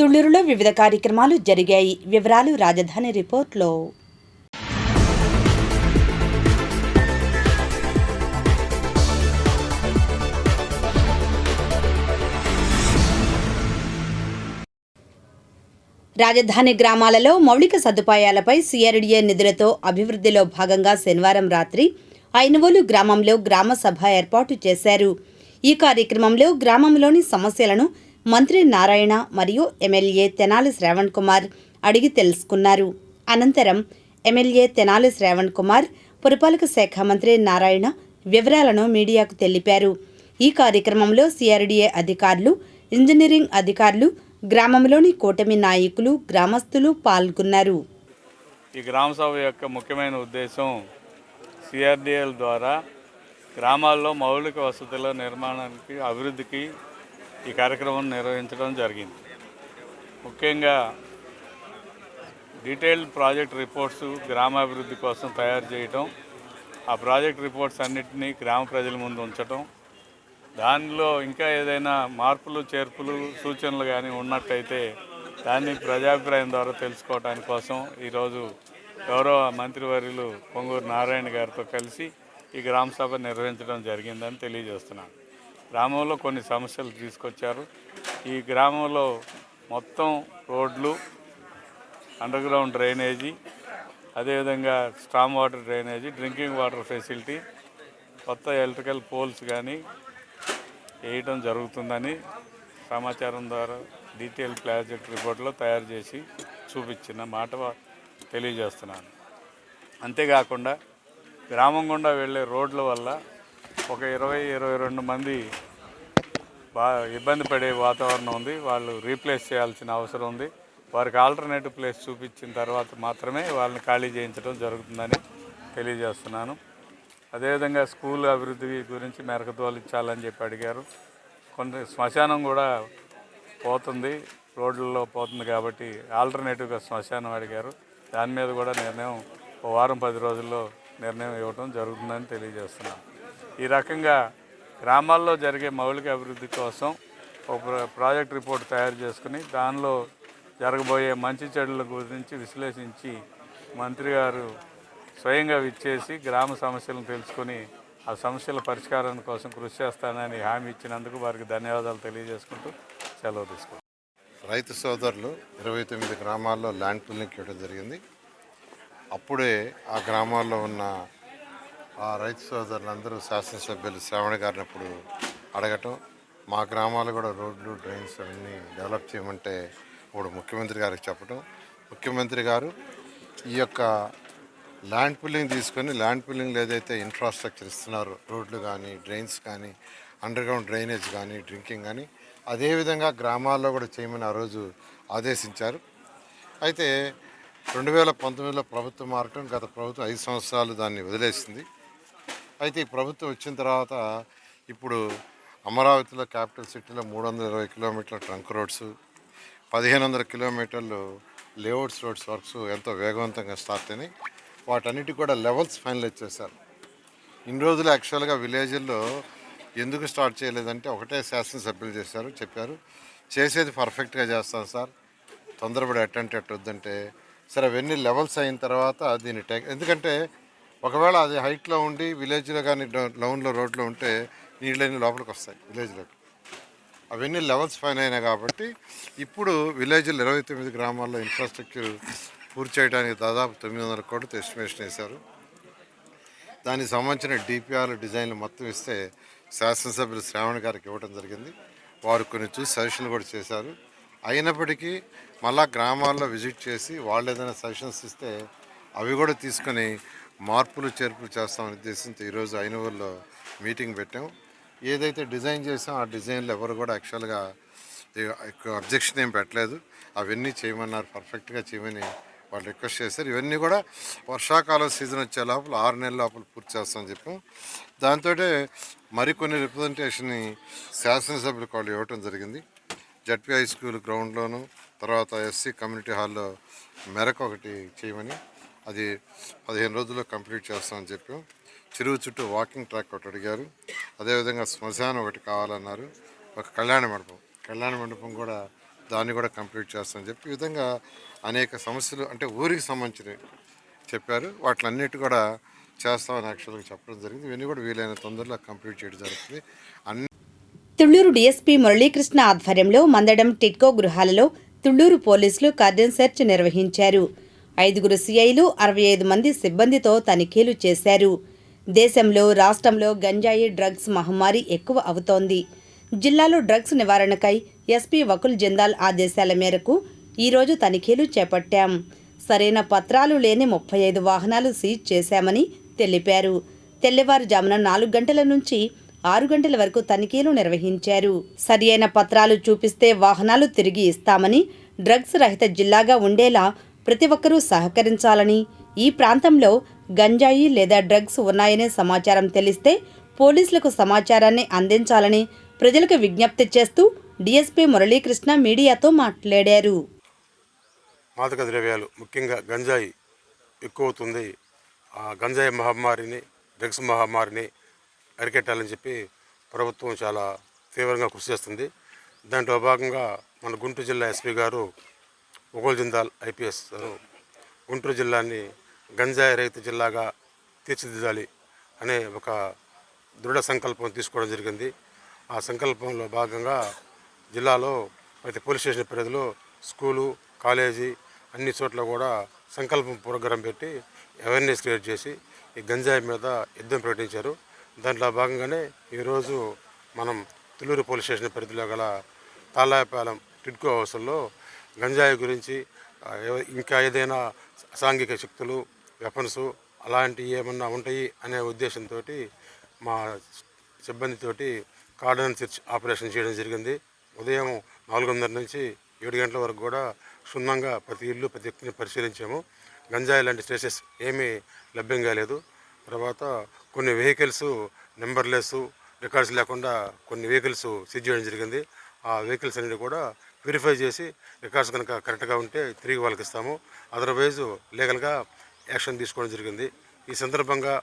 గిద్దలూరులో వివిధ కార్యక్రమాలు జరిగాయి. వివరాలు రాజధాని రిపోర్ట్లో. రాజధాని గ్రామాలలో మౌలిక సదుపాయాలపై సిఆర్డీఏ నిధులతో అభివృద్ధిలో భాగంగా శనివారం రాత్రి ఐనవోలు గ్రామంలో గ్రామ సభ ఏర్పాటు చేశారు. ఈ కార్యక్రమంలో గ్రామంలోని సమస్యలను మంత్రి నారాయణ మరియు ఎమ్మెల్యే తెనాలి శ్రావణ్ కుమార్ అడిగి తెలుసుకున్నారు. అనంతరం ఎమ్మెల్యే తెనాలి శ్రావణ్ కుమార్, పురపాలక శాఖ మంత్రి నారాయణ వివరాలను మీడియాకు తెలిపారు. ఈ కార్యక్రమంలో సిఆర్డీఏ అధికారులు, ఇంజనీరింగ్ అధికారులు, గ్రామంలోని కూటమి నాయకులు, గ్రామస్తులు పాల్గొన్నారు. ఈ గ్రామ సభ యొక్క ముఖ్యమైన ఉద్దేశం సిఆర్డీఏల ద్వారా గ్రామాల్లో మౌలిక వసతుల నిర్మాణానికి, అభివృద్ధికి ఈ కార్యక్రమం నిర్వహించడం జరిగింది. ముఖ్యంగా డీటెయిల్డ్ ప్రాజెక్ట్ రిపోర్ట్స్ గ్రామాభివృద్ధి కోసం తయారు చేయటం, ఆ ప్రాజెక్ట్ రిపోర్ట్స్ అన్నింటినీ గ్రామ ప్రజల ముందు ఉంచటం, దానిలో ఇంకా ఏదైనా మార్పులు, చేర్పులు, సూచనలు కానీ ఉన్నట్టయితే దాన్ని ప్రజాభిప్రాయం ద్వారా తెలుసుకోవడానికి కోసం ఈరోజు గౌరవ మంత్రివర్యులు పొంగూరు నారాయణ గారితో కలిసి ఈ గ్రామ సభ నిర్వహించడం జరిగిందని తెలియజేస్తున్నాను. గ్రామంలో కొన్ని సమస్యలు తీసుకొచ్చారు. ఈ గ్రామంలో మొత్తం రోడ్లు, అండర్గ్రౌండ్ డ్రైనేజీ, అదేవిధంగా storm water drainage, drinking water facility, కొత్త ఎలక్ట్రికల్ పోల్స్ కానీ వేయటం జరుగుతుందని సమాచారం ద్వారా డీటెయిల్ ప్రాజెక్ట్ రిపోర్ట్లో తయారు చేసి చూపించిన మాట తెలియజేస్తున్నాను. అంతేకాకుండా గ్రామం గుండా వెళ్ళే రోడ్ల వల్ల ఒక 20-22 మంది ఇబ్బంది పడే వాతావరణం ఉంది. వాళ్ళు రీప్లేస్ చేయాల్సిన అవసరం ఉంది. వారికి ఆల్టర్నేటివ్ ప్లేస్ చూపించిన తర్వాత మాత్రమే వాళ్ళని ఖాళీ చేయించడం జరుగుతుందని తెలియజేస్తున్నాను. అదేవిధంగా స్కూల్ అభివృద్ధి గురించి మెరకతోలు ఇచ్చాలని చెప్పి అడిగారు. కొన్ని శ్మశానం కూడా పోతుంది, రోడ్లలో పోతుంది కాబట్టి ఆల్టర్నేటివ్గా శ్మశానం అడిగారు. దాని మీద కూడా నిర్ణయం 1 వారం 10 రోజుల్లో నిర్ణయం ఇవ్వడం జరుగుతుందని తెలియజేస్తున్నాను. ఈ రకంగా గ్రామాల్లో జరిగే మౌలిక అభివృద్ధి కోసం ఒక ప్రాజెక్ట్ రిపోర్ట్ తయారు చేసుకుని దానిలో జరగబోయే మంచి చెడుల గురించి విశ్లేషించి మంత్రి గారు స్వయంగా విచ్చేసి గ్రామ సమస్యలను తెలుసుకొని ఆ సమస్యల పరిష్కారం కోసం కృషి చేస్తానని హామీ ఇచ్చినందుకు వారికి ధన్యవాదాలు తెలియజేసుకుంటూ సెలవు తీసుకుంటాం. రైతు సోదరులు 29 గ్రామాల్లో ల్యాండ్ పూలింగ్ ఇవ్వడం జరిగింది. అప్పుడే ఆ గ్రామాల్లో ఉన్న ఆ రైతు సోదరులందరూ శాసనసభ్యులు శ్రావణ గారిని అప్పుడు అడగటం, మా గ్రామాలు కూడా రోడ్లు, డ్రైన్స్ అన్నీ డెవలప్ చేయమంటే ఇప్పుడు ముఖ్యమంత్రి గారికి చెప్పడం, ముఖ్యమంత్రి గారు ఈ యొక్క ల్యాండ్ పూలింగ్ తీసుకొని ల్యాండ్ పూలింగ్లో ఏదైతే ఇన్ఫ్రాస్ట్రక్చర్ ఇస్తున్నారో, రోడ్లు కానీ, డ్రైన్స్ కానీ, అండర్గ్రౌండ్ డ్రైనేజ్ కానీ, డ్రింకింగ్ కానీ, అదేవిధంగా గ్రామాల్లో కూడా చేయమని ఆ రోజు ఆదేశించారు. అయితే 2019లో ప్రభుత్వం మారటం, గత ప్రభుత్వం 5 సంవత్సరాలు దాన్ని వదిలేసింది. అయితే ఈ ప్రభుత్వం వచ్చిన తర్వాత ఇప్పుడు అమరావతిలో, క్యాపిటల్ సిటీలో 320 కిలోమీటర్ల ట్రంక్ రోడ్స్, 1500 కిలోమీటర్లు లేఅవుట్స్ రోడ్స్ వర్క్స్ ఎంతో వేగవంతంగా స్టార్ట్ అయినాయి. వాటన్నిటి కూడా లెవెల్స్ ఫైనలైజ్ చేశారు. ఇన్ని రోజులు యాక్చువల్గా విలేజ్ల్లో ఎందుకు స్టార్ట్ చేయలేదంటే ఒకటే శాసనసభ్యులు చెప్పారు చేసేది పర్ఫెక్ట్గా చేస్తాను సార్, తొందరపడి అటెంట్ వద్దంటే, సరే అవన్నీ లెవెల్స్ అయిన తర్వాత దీన్ని ఎందుకంటే ఒకవేళ అది హైట్లో ఉండి విలేజ్లో కానీ డౌన్లో రోడ్లో ఉంటే నీళ్ళని లోపలికి వస్తాయి విలేజ్లోకి. అవన్నీ లెవెల్స్ ఫైన్ అయినాయి కాబట్టి ఇప్పుడు విలేజ్లో 29 గ్రామాల్లో ఇన్ఫ్రాస్ట్రక్చర్ పూర్తి చేయడానికి దాదాపు 900 కోట్లతో ఎస్టిమేషన్ వేశారు. దానికి సంబంధించిన డిపిఆర్ డిజైన్లు మొత్తం ఇస్తే శాసనసభ్యులు శ్రావణ్ గారికి ఇవ్వడం జరిగింది. వారు కొన్ని చూసి సజెషన్లు కూడా చేశారు. అయినప్పటికీ మళ్ళా గ్రామాల్లో విజిట్ చేసి వాళ్ళు ఏదైనా సజెషన్స్ ఇస్తే అవి కూడా తీసుకొని మార్పులు చేర్పులు చేస్తామని ఉద్దేశంతో ఈరోజు ఐనవోల్లో మీటింగ్ పెట్టాం. ఏదైతే డిజైన్ చేసాం ఆ డిజైన్లు ఎవరు కూడా యాక్చువల్గా అబ్జెక్షన్ ఏం పెట్టలేదు. అవన్నీ చేయమన్నారు, పర్ఫెక్ట్గా చేయమని వాళ్ళు రిక్వెస్ట్ చేశారు. ఇవన్నీ కూడా వర్షాకాలం సీజన్ వచ్చే లోపల 6 నెలల లోపల పూర్తి చేస్తామని చెప్పాం. దాంతో మరికొన్ని రిప్రజెంటేషన్ని శాసనసభ్యులకు వాళ్ళు ఇవ్వటం జరిగింది. జడ్పీ హై స్కూల్ గ్రౌండ్లోను, తర్వాత ఎస్సీ కమ్యూనిటీ హాల్లో మెరకు ఒకటి చేయమని, అది 15 రోజుల్లో కంప్లీట్ చేస్తామని చెప్పాం. చెరువు చుట్టూ వాకింగ్ ట్రాక్ ఒకటి అడిగారు. అదేవిధంగా శ్మశానం ఒకటి కావాలన్నారు. ఒక కళ్యాణ మండపం కూడా దాన్ని కూడా కంప్లీట్ చేస్తామని చెప్పి ఈ విధంగా అనేక సమస్యలు అంటే ఊరికి సంబంధించినవి చెప్పారు. వాటిలన్నిటి కూడా చేస్తామని యాక్చువల్గా చెప్పడం జరిగింది. ఇవన్నీ కూడా వీలైన తొందరలో కంప్లీట్ చేయడం జరుగుతుంది. అన్ని తుళ్లూరు డీఎస్పీ మురళీకృష్ణ ఆధ్వర్యంలో మందడం టిట్కో గృహాలలో తుళ్లూరు పోలీసులు కార్డన్ సెర్చ్ నిర్వహించారు. 5 సీఐలు 65 మంది సిబ్బందితో తనిఖీలు చేశారు. దేశంలో రాష్ట్రంలో గంజాయి డ్రగ్స్ మహమ్మారి ఎక్కువ అవుతోంది. జిల్లాలో డ్రగ్స్ నివారణకై ఎస్పీ వకుల్ జిందాల్ ఆదేశాల మేరకు ఈరోజు తనిఖీలు చేపట్టాం. సరైన పత్రాలు లేని 35 వాహనాలు సీజ్ చేశామని తెలిపారు. తెల్లవారుజామున 4 గంటల నుంచి 6 గంటల వరకు తనిఖీలు నిర్వహించారు. సరియైన పత్రాలు చూపిస్తే వాహనాలు తిరిగి ఇస్తామని, డ్రగ్స్ రహిత జిల్లాగా ఉండేలా ప్రతి ఒక్కరూ సహకరించాలని, ఈ ప్రాంతంలో గంజాయి లేదా డ్రగ్స్ ఉన్నాయనే సమాచారం తెలిస్తే పోలీసులకు సమాచారాన్ని అందించాలని ప్రజలకు విజ్ఞప్తి చేస్తూ డీఎస్పీ మురళీకృష్ణ మీడియాతో మాట్లాడారు. మాదక ద్రవ్యాలు ముఖ్యంగా గంజాయి ఎక్కువ అవుతుంది. ఆ గంజాయి మహమ్మారిని, డ్రగ్స్ మహమ్మారిని అరికెట్టాలని చెప్పి ప్రభుత్వం చాలా తీవ్రంగా కృషి చేస్తుంది. దాంట్లో భాగంగా మన గుంటూరు జిల్లా ఎస్పీ గారు వకుల్ జిందాల్ ఐపీఎస్ గారు గుంటూరు జిల్లాని గంజాయి రహిత జిల్లాగా తీర్చిదిద్దాలి అనే ఒక దృఢ సంకల్పం తీసుకోవడం జరిగింది. ఆ సంకల్పంలో భాగంగా జిల్లాలో ప్రతి పోలీస్ స్టేషన్ పరిధిలో స్కూలు, కాలేజీ అన్ని చోట్ల కూడా సంకల్పం ప్రోగ్రాం పెట్టి అవేర్నెస్ క్రియేట్ చేసి ఈ గంజాయి మీద యుద్ధం ప్రకటించారు. దాంట్లో భాగంగానే ఈరోజు మనం తుళ్లూరు పోలీస్ స్టేషన్ పరిధిలో గల తాళ్ళాయపాలెం టిడ్కో హౌస్లో గంజాయి గురించి ఇంకా ఏదైనా అసాంఘిక శక్తులు, వెపన్స్ అలాంటివి ఏమన్నా ఉంటాయి అనే ఉద్దేశంతో మా సిబ్బందితోటి కార్డన్ సెర్చ్ ఆపరేషన్ చేయడం జరిగింది. ఉదయం 4:30 నుంచి 7 గంటల వరకు కూడా క్షుణ్ణంగా ప్రతి ఇల్లు, ప్రతి వ్యక్తిని పరిశీలించాము. గంజాయి లాంటి స్ట్రేసెస్ ఏమీ లభ్యం కాలేదు. తర్వాత కొన్ని వెహికల్స్ నెంబర్లెస్, రికార్డ్స్ లేకుండా కొన్ని వెహికల్స్ సీజ్ చేయడం జరిగింది. ఆ వెహికల్స్ అన్నిటి కూడా వెరిఫై చేసి రికార్డ్స్ కనుక కరెక్ట్గా ఉంటే తిరిగి వాళ్ళకి ఇస్తాము. అదర్వైజ్ లీగల్గా యాక్షన్ తీసుకోవడం జరిగింది. ఈ సందర్భంగా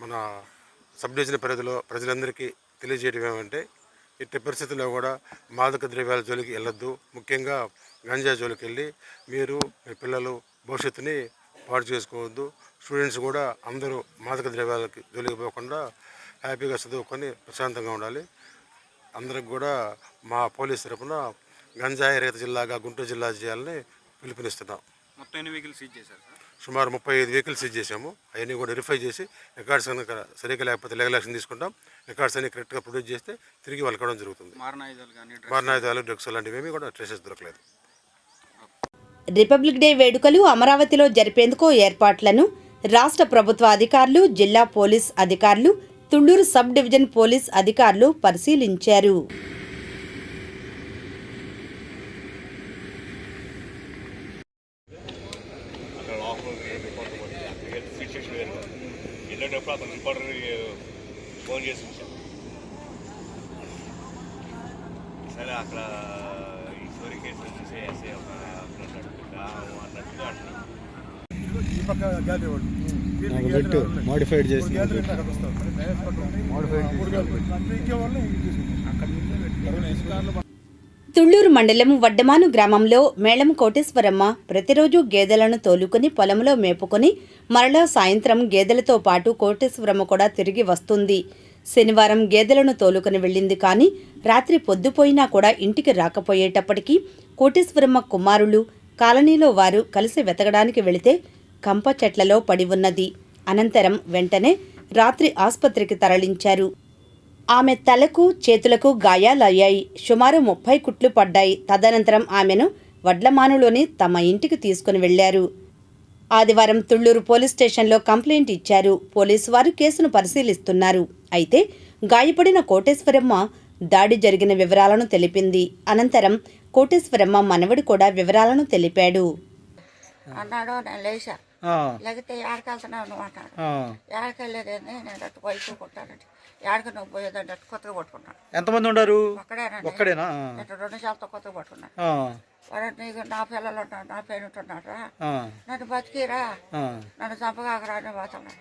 మన సబ్ డివిజన్ పరిధిలో ప్రజలందరికీ తెలియజేయడం ఏమంటే ఎట్టి పరిస్థితుల్లో కూడా మాదక ద్రవ్యాల జోలికి వెళ్ళొద్దు. ముఖ్యంగా గంజా జోలికి వెళ్ళి మీరు మీ పిల్లలు భవిష్యత్తుని పాడు చేసుకోవద్దు. స్టూడెంట్స్ కూడా అందరూ మాదక ద్రవ్యాలకి జోలికి పోకుండా హ్యాపీగా చదువుకొని ప్రశాంతంగా ఉండాలి. అందరికి కూడా మా పోలీస్ తరఫున గంజాయి రహిత జిల్లాగా గుంటూరు జిల్లా చేయాలని పిలుపునిస్తున్నాం. మొత్తం ఎన్ని వెహికల్స్ సీజ్ చేశారు సార్? సుమారు 35 వెహికల్స్ సీజ్ చేశాము. అవన్నీ కూడా వెరిఫై చేసి రికార్డ్స్ కనుక సరిగ్గా లేకపోతే లీగల్ యాక్షన్ తీసుకుంటాం. రికార్డ్స్ అన్ని కరెక్ట్గా ప్రొడ్యూస్ చేస్తే తిరిగి వాళ్ళకి ఇవ్వడం జరుగుతుంది. మారణాయుధాలు, డ్రగ్స్ లాంటివి ఏమీ కూడా ట్రేసెస్ దొరకలేదు. రిపబ్లిక్ డే వేడుకలు అమరావతిలో జరిపేందుకు ఏర్పాట్లను రాష్ట్ర ప్రభుత్వ అధికారులు, జిల్లా పోలీస్ అధికారులు, తుళ్లూరు సబ్ డివిజన్ పోలీస్ అధికారులు పరిశీలించారు. ఫోన్ చేసి సరే అక్కడ ఈశ్వరి కేసు వచ్చేసి ఎస్ఐ అన్నట్టు మోడిఫైడ్ చేసి తుళ్లూరు మండలం వడ్డమాను గ్రామంలో మేళం కోటేశ్వరమ్మ ప్రతిరోజు గేదెలను తోలుకుని పొలంలో మేపుకొని మరలా సాయంత్రం గేదెలతో పాటు కోటేశ్వరమ్మ కూడా తిరిగి వస్తుంది. శనివారం గేదెలను తోలుకుని వెళ్ళింది కానీ రాత్రి పొద్దుపోయినా కూడా ఇంటికి రాకపోయేటప్పటికీ కోటేశ్వరమ్మ కుమారులు, కాలనీలో వారు కలిసి వెతకడానికి వెళితే కంప చెట్లలో పడి ఉన్నది. అనంతరం వెంటనే రాత్రి ఆసుపత్రికి తరలించారు. ఆమె తలకు, చేతులకు గాయాలయ్యాయి. సుమారు 30 కుట్లు పడ్డాయి. తదనంతరం ఆమెను వడ్లమానులోని తమ ఇంటికి తీసుకుని వెళ్లారు. ఆదివారం తుళ్లూరు పోలీస్ స్టేషన్లో కంప్లైంట్ ఇచ్చారు. పోలీసు వారు కేసును పరిశీలిస్తున్నారు. అయితే గాయపడిన కోటేశ్వరమ్మ దాడి జరిగిన వివరాలను తెలిపింది. అనంతరం కోటేశ్వరమ్మ మనవడు కూడా వివరాలను తెలిపాడు. అన్నాడు. నేను లేచా, లేకపోతే ఏడకెళ్తున్నావు నువ్వు అంటాడు. ఏడకెళ్ళేదేంది, నేను అట్టు పైకుంటానండి. ఏడకి నువ్వు పోయేదండి అట్టు కొత్తగా పట్టుకున్నాను. ఎంతమంది ఉన్నారు? ఒక్కడేనా? ఇట్లా 2 శాలతో కొత్తగా పట్టుకున్నాను. వాడు నీకు నా పిల్లలు ఉంటాడు, నా పేరు ఉంటున్నారా, నన్ను బతికిరా, నన్ను చంపగాకరా అని పోతున్నాడు.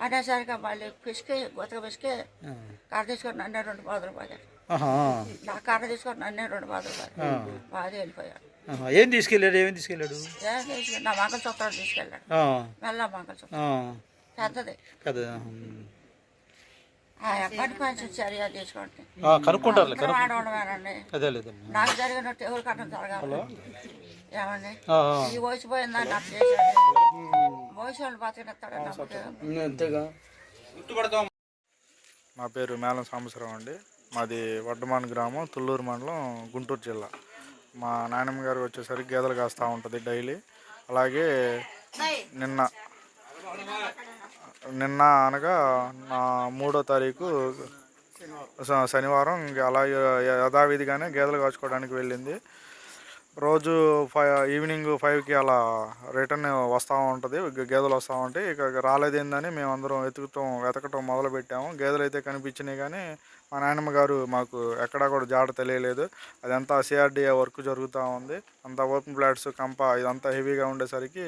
అనేసరికి మళ్ళీ పిసికి కొత్తగా పిసికి కారు తీసుకొని నన్ను 2 బాధలు పోయారు. ఆహా. నా కర్ర తీసుకొని నన్నే 2 బాధలు బాధ వెళ్ళిపోయాడు. ఆహా. ఏం తీసుకెళ్ళాడు? ఏం తీసుకెళ్ళి నా మంగళసూత్రాలు తీసుకెళ్ళాడు. మెల్ల మంగళసూత్రం పెద్దది కదా. ఆ అబ్బాయి కొంచెం చర్య తీసుకోండి. కనుక్కుంటారు. ఆడవాడమేనండి. అదే లేదండి. నాకు జరిగినట్టు ఎవరు కన్నా జరగాలి. ఏమండి ఈ వయసు పోయిందని నాకు చేశాడు. వయసు వాళ్ళు బతికిస్తాడు అంతేగా. నా పేరు మేళం సాంబశివరావు అండి. మాది వడ్డమాన్ గ్రామం, తుళ్ళూరు మండలం, గుంటూరు జిల్లా. మా నాయనమ్మ గారు వచ్చేసరికి గేదెలు కాస్తూ ఉంటుంది డైలీ. అలాగే నిన్న అనగా 3వ తారీఖు శనివారం అలాగే యథావిధిగానే గేదెలు కాచుకోవడానికి వెళ్ళింది. రోజు ఈవినింగ్ 5కి అలా రిటర్న్ వస్తూ ఉంటుంది, గేదెలు వస్తూ ఉంటాయి. ఇక రాలేదేందని మేమందరం వెతకటం మొదలుపెట్టాము. గేదెలు అయితే కనిపించినాయి కానీ మా నాయనమ్మ గారు మాకు ఎక్కడా కూడా జాడ తెలియలేదు. అదంతా సిఆర్డిఏ వర్క్ జరుగుతూ ఉంది. అంతా ఓపెన్ ప్లాట్స్, కంప ఇదంతా హెవీగా ఉండేసరికి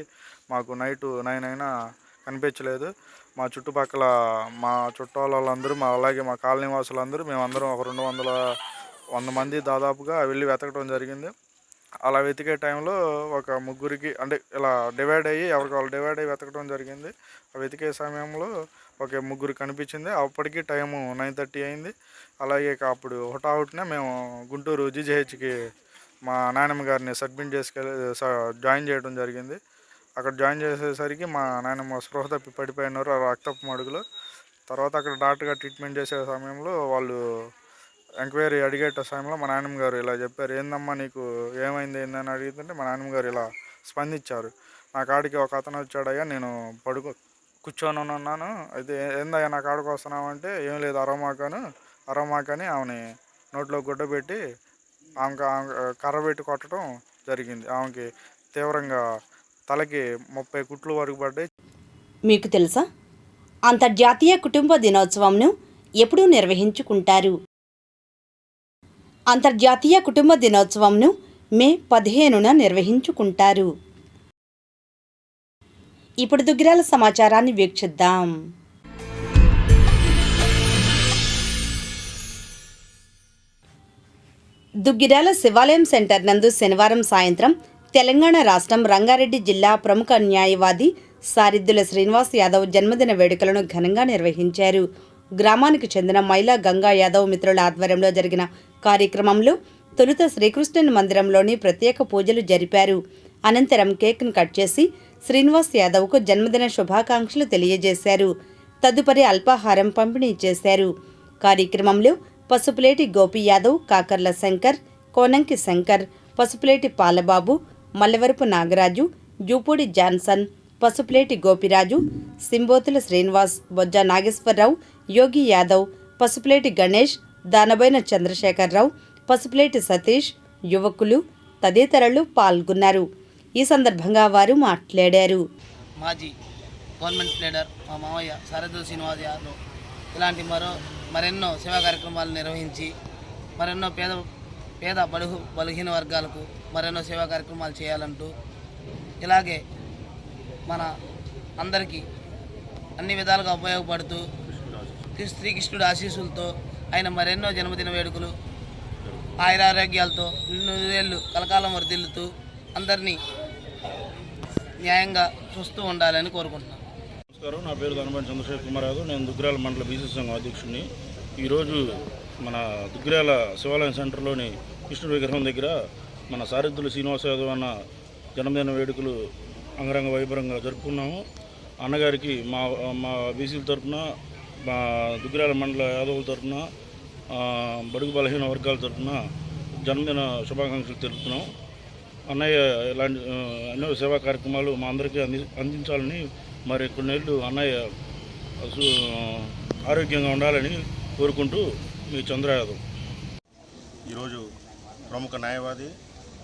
మాకు నైట్ 9 అయినా కనిపించలేదు. మా చుట్టుపక్కల మా చుట్టాలందరూ అలాగే మా కాలనీ వాసులందరూ మేమందరం ఒక 100 మంది దాదాపుగా వెళ్ళి వెతకడం జరిగింది. అలా వెతికే టైంలో ఒక ముగ్గురికి అంటే ఇలా డివైడ్ అయ్యి ఎవరికి వాళ్ళు డివైడ్ అయ్యి వెతకడం జరిగింది. ఆ వెతికే సమయంలో ఒక ముగ్గురు కనిపించింది. అప్పటికి టైము 9:30 అయింది. అలాగే అప్పుడు హుటాహుటినే మేము గుంటూరు జీజీహెచ్కి మా నాయనమ్మ గారిని సబ్మిట్ జాయిన్ చేయడం జరిగింది. అక్కడ జాయిన్ చేసేసరికి మా నాయనమ్మ స్పృహ తప్పి పడిపోయినారు, రక్తపు మడుగులో. తర్వాత అక్కడ డాక్టర్గా ట్రీట్మెంట్ చేసే సమయంలో వాళ్ళు ఎంక్వైరీ అడిగే సమయంలో మా నాయనమ్మ గారు ఇలా చెప్పారు, ఏందమ్మా నీకు ఏమైంది ఏందని అడుగుతుంటే మా నాయనమ్మ గారు ఇలా స్పందించారు. నా కాడికి ఒక అతను వచ్చాడయ్యా, నేను కూర్చొని ఉన్నాను, అయితే ఏందయ్యా నా కాడికి వస్తున్నామంటే ఏం లేదు అరమాకని ఆమెని నోట్లో గుడ్డ పెట్టి ఆమెకు కర్ర పెట్టి కొట్టడం జరిగింది. ఆమెకి తీవ్రంగా తలకి 30 కుట్లు వరకు పడ్డాయి. మీకు తెలుసా, అంతర్జాతీయ కుటుంబ దినోత్సవంను ఎప్పుడు నిర్వహించుకుంటారు? అంతర్జాతీయ కుటుంబ దినోత్సవంను మే 15న నిర్వహించుకుంటారు. ఇప్పుడు దుగ్గిరాల సమాచారాన్ని వీక్షిద్దాం. దుగ్గిరాల శివాలయం సెంటర్ నందు శనివారం సాయంత్రం తెలంగాణ రాష్ట్రం రంగారెడ్డి జిల్లా ప్రముఖ న్యాయవాది సారిద్దుల శ్రీనివాస్ యాదవ్ జన్మదిన వేడుకలను ఘనంగా నిర్వహించారు. గ్రామానికి చెందిన మైలా గంగా యాదవ్ మిత్రుల ఆధ్వర్యంలో జరిగిన కార్యక్రమంలో తొలుత శ్రీకృష్ణుని మందిరంలోని ప్రత్యేక పూజలు జరిపారు. అనంతరం కేక్ను కట్ చేసి శ్రీనివాస్ యాదవ్కు జన్మదిన శుభాకాంక్షలు తెలియజేశారు. తదుపరి అల్పాహారం పంపిణీ చేశారు. కార్యక్రమంలో పసుపులేటి గోపి యాదవ్, కాకర్ల శంకర్, కోనంకి శంకర్, పసుపులేటి పాలబాబు, మల్లవరపు నాగరాజు, జూపూడి జాన్సన్, పసుపులేటి గోపిరాజు, సింబోతుల శ్రీనివాస్, బొజ్జ నాగేశ్వరరావు, యోగి యాదవ్, పసుపులేటి గణేష్, దానబైన చంద్రశేఖరరావు, పసుపులేటి సతీష్, యువకులు తదితరులు పాల్గొన్నారు. ఈ సందర్భంగా వారు మాట్లాడారు. మాజీ గవర్నమెంట్ లీడర్ మా మామయ్య సారిద్దుల శ్రీనివాస్ యాదవ్ ఇలాంటి మరెన్నో సేవా కార్యక్రమాలు నిర్వహించి మరెన్నో పేద బలహీన వర్గాలకు మరెన్నో సేవా కార్యక్రమాలు చేయాలంటూ ఇలాగే మన అందరికీ అన్ని విధాలుగా ఉపయోగపడుతూ శ్రీకృష్ణుడి ఆశీస్సులతో ఆయన మరెన్నో జన్మదిన వేడుకలు ఆయురారోగ్యాలతో 2 ఏళ్ళు కలకాలం వర్ధిల్లుతూ అందరినీ న్యాయంగా చూస్తూ ఉండాలని కోరుకుంటున్నాను. నమస్కారం, నా పేరు దానబైన చంద్రశేఖర్ కుమార్ యాదవ్. నేను దుగ్గిరాల మండల బీసీ సంఘం అధ్యక్షుడిని. ఈరోజు మన దుగ్గిరాల శివాలయం సెంటర్లోని కృష్ణుడి విగ్రహం దగ్గర మన సారిద్దుల శ్రీనివాస యాదవ్ అన్న జన్మదిన వేడుకలు అంగరంగ వైభవంగా జరుపుకున్నాము. అన్నగారికి మా బీసీల తరఫున, మా దుగ్గిరాల మండల యాదవుల తరఫున, బడుగు బలహీన వర్గాల తరఫున జన్మదిన శుభాకాంక్షలు తెలుపుతున్నాం. అన్నయ్య ఇలాంటి ఎన్నో సేవా కార్యక్రమాలు మా అందరికీ అందించాలని, మరి కొన్నేళ్ళు అన్నయ్య ఆరోగ్యంగా ఉండాలని కోరుకుంటూ మీ చంద్ర యాదవ్. ఈరోజు ప్రముఖ న్యాయవాది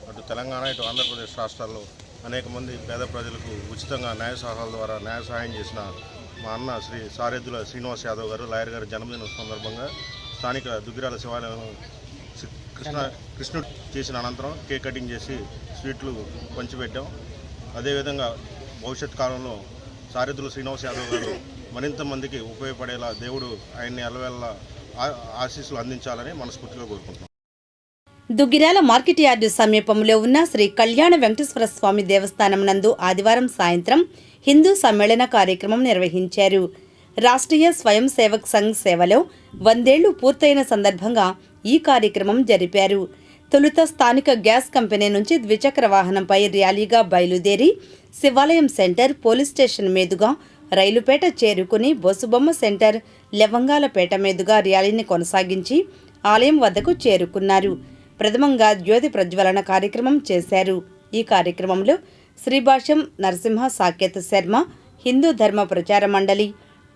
అటు తెలంగాణ ఇటు ఆంధ్రప్రదేశ్ రాష్ట్రాల్లో అనేక మంది పేద ప్రజలకు ఉచితంగా న్యాయ సలహాల ద్వారా న్యాయ సహాయం చేసిన మా అన్న శ్రీ సారిద్దుల శ్రీనివాస్ యాదవ్ గారు లాయర్ గారి జన్మదిన సందర్భంగా స్థానిక దుగ్గిరాల శివాలయం కృష్ణుడు చేసిన అనంతరం కేక్ కటింగ్ చేసి స్వీట్లు పంచిపెట్టాం. అదేవిధంగా భవిష్యత్ కాలంలో సారిద్దుల శ్రీనివాస్ యాదవ్ గారు మరింత మందికి ఉపయోగపడేలా దేవుడు ఆయన్ని అలవేళ ఆశీస్సులు అందించాలని మనస్ఫూర్తిగా కోరుకుంటున్నాం. దుగ్గిరాల మార్కెట్ యార్డు సమీపంలో ఉన్న శ్రీ కళ్యాణ వెంకటేశ్వర స్వామి దేవస్థానం నందు ఆదివారం సాయంత్రం హిందూ సమ్మేళన కార్యక్రమం నిర్వహించారు. రాష్ట్రీయ స్వయం సేవక్ సంఘ్ సేవలో 100 ఏళ్లు పూర్తయిన సందర్భంగా ఈ కార్యక్రమం జరిపారు. తొలుత స్థానిక గ్యాస్ కంపెనీ నుంచి ద్విచక్ర వాహనంపై ర్యాలీగా బయలుదేరి శివాలయం సెంటర్, పోలీస్ స్టేషన్ మీదుగా రైలుపేట చేరుకుని బొసుబొమ్మ సెంటర్, లవంగాలపేట మీదుగా ర్యాలీని కొనసాగించి ఆలయం వద్దకు చేరుకున్నారు. ప్రథమంగా జ్యోతి ప్రజ్వలన కార్యక్రమం చేశారు. ఈ కార్యక్రమంలో శ్రీభాష్యం నరసింహ సాకేత్ శర్మ, హిందూ ధర్మ ప్రచార మండలి,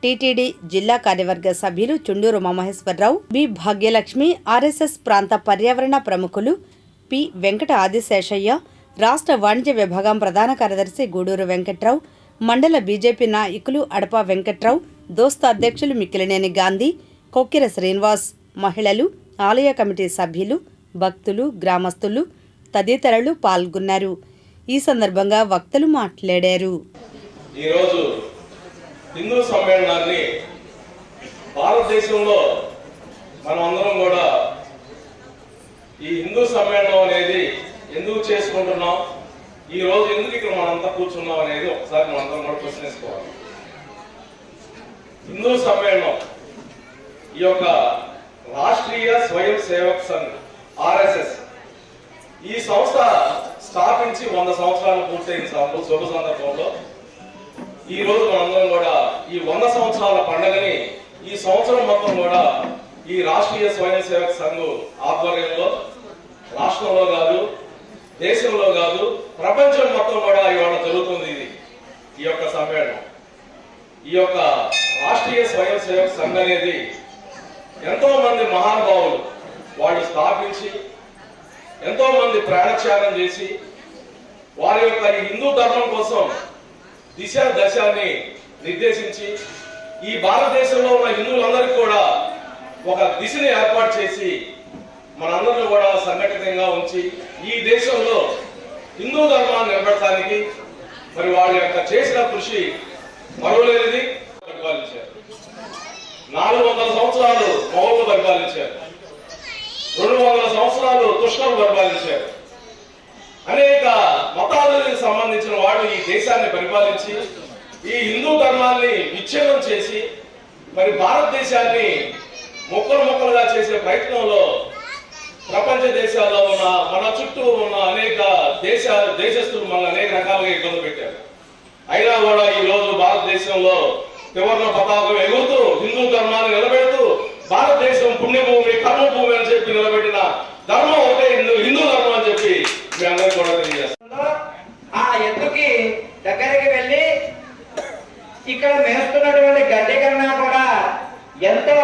టీటీడీ జిల్లా కార్యవర్గ సభ్యులు చుండూరు ఉమామహేశ్వరరావు, బి భాగ్యలక్ష్మి, ఆర్ఎస్ఎస్ ప్రాంత పర్యావరణ ప్రముఖులు పి వెంకట ఆదిశేషయ్య, రాష్ట్ర వాణిజ్య విభాగం ప్రధాన కార్యదర్శి గూడూరు వెంకట్రావు, మండల బీజేపీ నాయకులు అడప వెంకట్రావు, దోస్తు అధ్యక్షులు మిక్కిలినేని గాంధీ, కొక్కిర శ్రీనివాస్, మహిళలు, ఆలయ కమిటీ సభ్యులు, భక్తులు, గ్రామస్తులు తదితరులు పాల్గొన్నారు. ఈ సందర్భంగా వక్తలు మాట్లాడారు. ఈరోజు హిందూ సమ్మేళనాన్ని భారతదేశంలో మనం అందరం కూడా ఈ హిందూ సమ్మేళనం అనేది ఎందుకు చేసుకుంటున్నాం, ఈ రోజు ఎందుకు ఇక్కడ మనంతా కూర్చున్నాం అనేది ఒకసారి మనందరం కూడా ప్రశ్నించుకోవాలి. హిందూ సమ్మేళనం ఈ యొక్క రాష్ట్రీయ స్వయం సేవక్ సంఘ్ ఆర్ఎస్ఎస్ ఈ సంస్థ స్థాపించి 100 సంవత్సరాలు పూర్తయిన శుభ సందర్భంలో ఈ రోజు మనందరం కూడా ఈ 100 సంవత్సరాల పండుగని ఈ సంవత్సరం మొత్తం కూడా ఈ రాష్ట్రీయ స్వయం సేవక్ సంఘ్ ఆధ్వర్యంలో రాష్ట్రంలో కాదు, దేశంలో కాదు, ప్రపంచం మొత్తం కూడా ఇవాళ జరుగుతుంది. ఇది ఈ యొక్క సమ్మేళనం, ఈ యొక్క రాష్ట్రీయ స్వయం సేవక్ సంఘ్ అనేది ఎంతో మంది మహానుభావులు వాళ్ళు స్థాపించి ఎంతో మంది ప్రాణత్యాగం చేసి వారి యొక్క ఈ హిందూ ధర్మం కోసం దిశ దశాన్ని నిర్దేశించి ఈ భారతదేశంలో ఉన్న హిందువులందరికీ కూడా ఒక దిశని ఏర్పాటు చేసి మనందరినీ కూడా సంఘటితంగా ఉంచి ఈ దేశంలో హిందూ ధర్మాన్ని నిలబెట్టడానికి మరి వాళ్ళ యొక్క చేసిన కృషి మరువలేనిది. పరిపాలించారు 400 సంవత్సరాలు మొఘలు పరిపాలించారు, 200 సంవత్సరాలు తుష్కలు పరిపాలించారు. అనేక మతాలకు సంబంధించిన వాడు ఈ దేశాన్ని పరిపాలించి ఈ హిందూ ధర్మాన్ని విచ్ఛేదం చేసి మరి భారతదేశాన్ని ముక్కలు ముక్కలుగా చేసే ప్రయత్నంలో ప్రపంచ దేశాల్లో ఉన్న మన చుట్టూ ఉన్న అనేక దేశస్తులు మన అనేక రకాలుగా ఇబ్బంది పెట్టారు. అయినా కూడా ఈ రోజు భారతదేశంలో త్రివర్ణ పతాకం ఎగురుతూ హిందూ ధర్మాన్ని నిలబెడుతూ భారతదేశం పుణ్యభూమి, కర్మభూమి అని చెప్పి నిలబెట్టిన ధర్మం ఒకటే హిందూ ధర్మం అని చెప్పి మీ అందరికీ కూడా తెలియజేస్తాం. ఆ ఎత్తుకి దగ్గరికి వెళ్ళి ఇక్కడ మేస్తున్నటువంటి గడ్డి కన్నా కూడా ఎంతో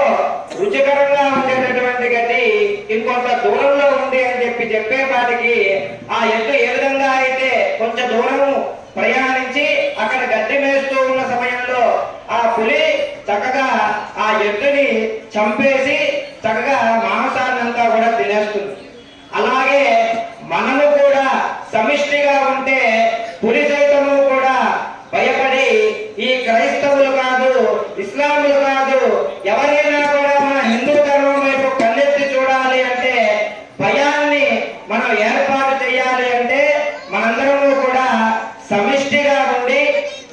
రుచికరంగా ఉండేటటువంటి గడ్డి ఇంకొంత దూరంలో ఉంది అని చెప్పేపాటికి ఆ ఎత్తు ఏ విధంగా అయితే కొంచెం దూరం ప్రయాణించి అక్కడ గడ్డి మేస్తూ ఉన్న సమయంలో ఆ పులి చక్కగా ఆ ఎత్తుని చంపేసి చక్కగా మాంసాన్నంతా కూడా తినేస్తుంది. అలాగే మనము కూడా సమిష్టిగా ఉంటే పులి సైతము కూడా భయపడి ఈ క్రైస్తవులు కాదు, ఇస్లాములు కాదు, ఎవరైనా కూడా మన హిందూ ధర్మం వైపు కన్నెత్తి చూడాలి అంటే భయాన్ని మనం ఏర్పాటు చేయాలి అంటే మనందరము కూడా సమిష్టిగా ఉండి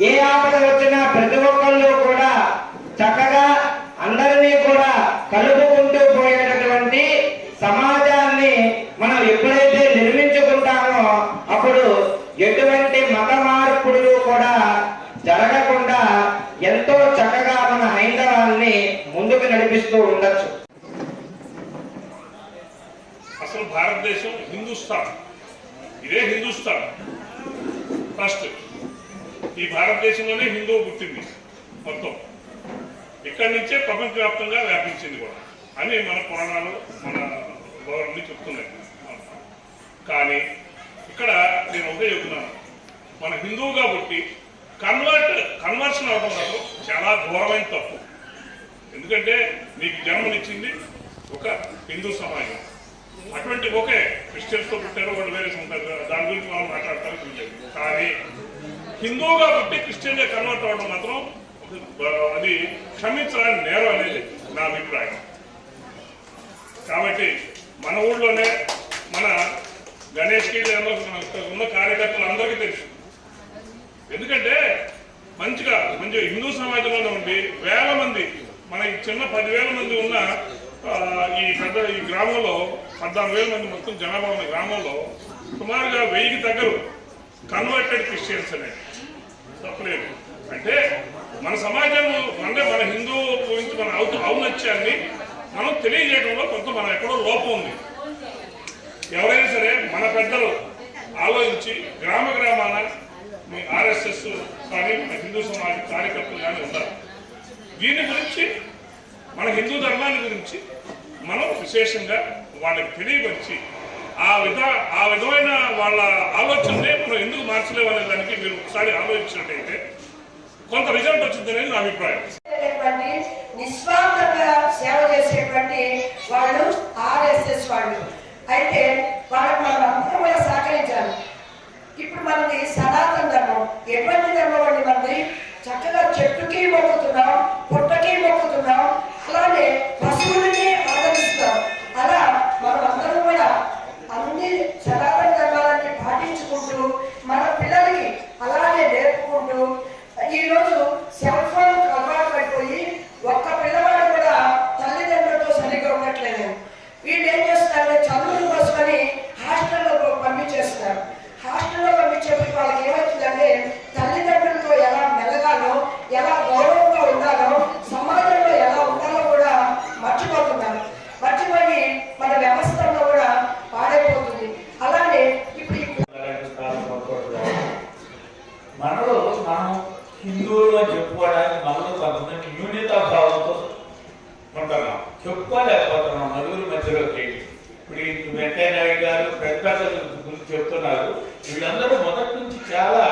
ఏ ఆపద వచ్చినా ప్రతి ఒక్కళ్ళు కూడా చక్కగా అందరినీ కూడా కలుపుకుంటూ పోయేటటువంటి సమాజాన్ని మనం ఎప్పుడైతే నిర్మించుకుంటామో అప్పుడు ఎటువంటి మత మార్పులు కూడా జరగకుండా ఎంతో చక్కగా మన హైందవాన్ని ముందుకు నడిపిస్తూ ఉండొచ్చు. అసలు భారతదేశం హిందుస్థాన్, ఇదే హిందుస్థాన్ ఫస్ట్. ఈ భారతదేశంలోనే హిందువు పుట్టింది మొత్తం, ఇక్కడి నుంచే ప్రపంచవ్యాప్తంగా వ్యాపించింది కూడా అని మన పురాణాలు మన గవర్నమెంట్ చెప్తున్నాయి. కానీ ఇక్కడ నేను ఒకటే చెప్తున్నాను, మన హిందువుగా పుట్టి కన్వర్షన్ అవడం వల్ల చాలా ఘోరమైన తప్పు. ఎందుకంటే మీకు జన్మనిచ్చింది ఒక హిందూ సమాజం. అటువంటి ఒకే క్రిస్టియన్స్తో పుట్టారు, వాళ్ళు వేరే ఉంటారు, దాని గురించి మనం మాట్లాడటానికి లేదు. కానీ హిందువుగా పుట్టి క్రిస్టియన్గా కన్వర్ట్ అవ్వడం మాత్రం అది క్షమించడానికి నేరం అనేది నా అభిప్రాయం. కాబట్టి మన ఊళ్ళోనే మన గణేష్కి ఉన్న కార్యకర్తలు అందరికీ తెలుసు. ఎందుకంటే మంచిగా హిందూ సమాజంలోనే ఉండి వేల మంది మన ఈ చిన్న 10,000 మంది ఉన్న ఈ గ్రామంలో 14,000 మంది మొత్తం జనాభా ఉన్న గ్రామంలో సుమారుగా 1000కి దగ్గర కన్వర్టెడ్ క్రిస్టియన్స్ అనేది తప్పలేదు. అంటే మన సమాజం అంటే మన హిందూ గురించి మన ఔన్నత్యాన్ని మనం తెలియజేయడంలో కొంత మనం ఎక్కడో లోపం ఉంది. ఎవరైనా సరే మన పెద్దలు ఆలోచించి గ్రామాన మీ RSS కానీ మన హిందూ సమాజ కార్యకర్తలు కానీ ఉన్నారు. దీని గురించి మన హిందూ ధర్మాన్ని గురించి మనం విశేషంగా వాళ్ళకి తెలియపరిచి ఆ విధమైన వాళ్ళ ఆలోచననే మనం ఎందుకు మార్చలేమనే దానికి మీరు ఒకసారి ఆలోచించినట్టయితే కొంత రిజల్ట్ వచ్చిందనేది నా అభిప్రాయం. నిస్వార్థంగా సేవ చేసేటువంటి వాళ్ళు RSS వాళ్ళు అయితే వాళ్ళకి మనం అందరం కూడా సహకరించాలి. ఇప్పుడు మనది సనాతన ధర్మం. ఎటువంటి ధర్మం అండి మనది? చక్కగా చెట్టుకి మొక్కుతున్నాం, పుట్టకి మొక్కుతున్నాం, అలానే పశువులని ఆదరిస్తున్నాం. అలా మనం అందరం కూడా అన్ని సనాతన ధర్మాలన్నీ పాటించుకుంటూ మన పిల్లలకి అలానే నేర్పుకుంటూ ఈరోజు సెల్ ఫోన్ అలవాటు పడిపోయి ఒక్క పిల్లవాడు కూడా తల్లిదండ్రులతో సరిగ్గా ఉండట్లేదు. వీళ్ళు ఏం చేస్తున్నారంటే చదువుల కోసమని హాస్టల్లో పంపించేస్తున్నారు. హాస్టల్లో పంపించేప్పుడు వాళ్ళకి ఏమవుతుందంటే తల్లిదండ్రులతో ఎలా మెలగాలో, ఎలా గౌరవంగా ఉండాలో, సమాజంలో ఎలా ఉండాలో కూడా మర్చిపోతున్నారు. మర్చిపోయి మన వ్యవస్థలో కూడా పాడైపోతుంది. అలానే ఇప్పుడు మనలో మనం హిందువులు అని చెప్పుకోవడానికి మనలో కొంతమంది న్యూనతా భావంతో ఉంటున్నాం, చెప్పుకోలేకపోతున్నాం నలుగురి మధ్యలోకి. ఇప్పుడు వెంకయ్య నాయుడు గారు పెద్ద గురించి చెప్తున్నారు. వీళ్ళందరూ మొదటి నుంచి చాలా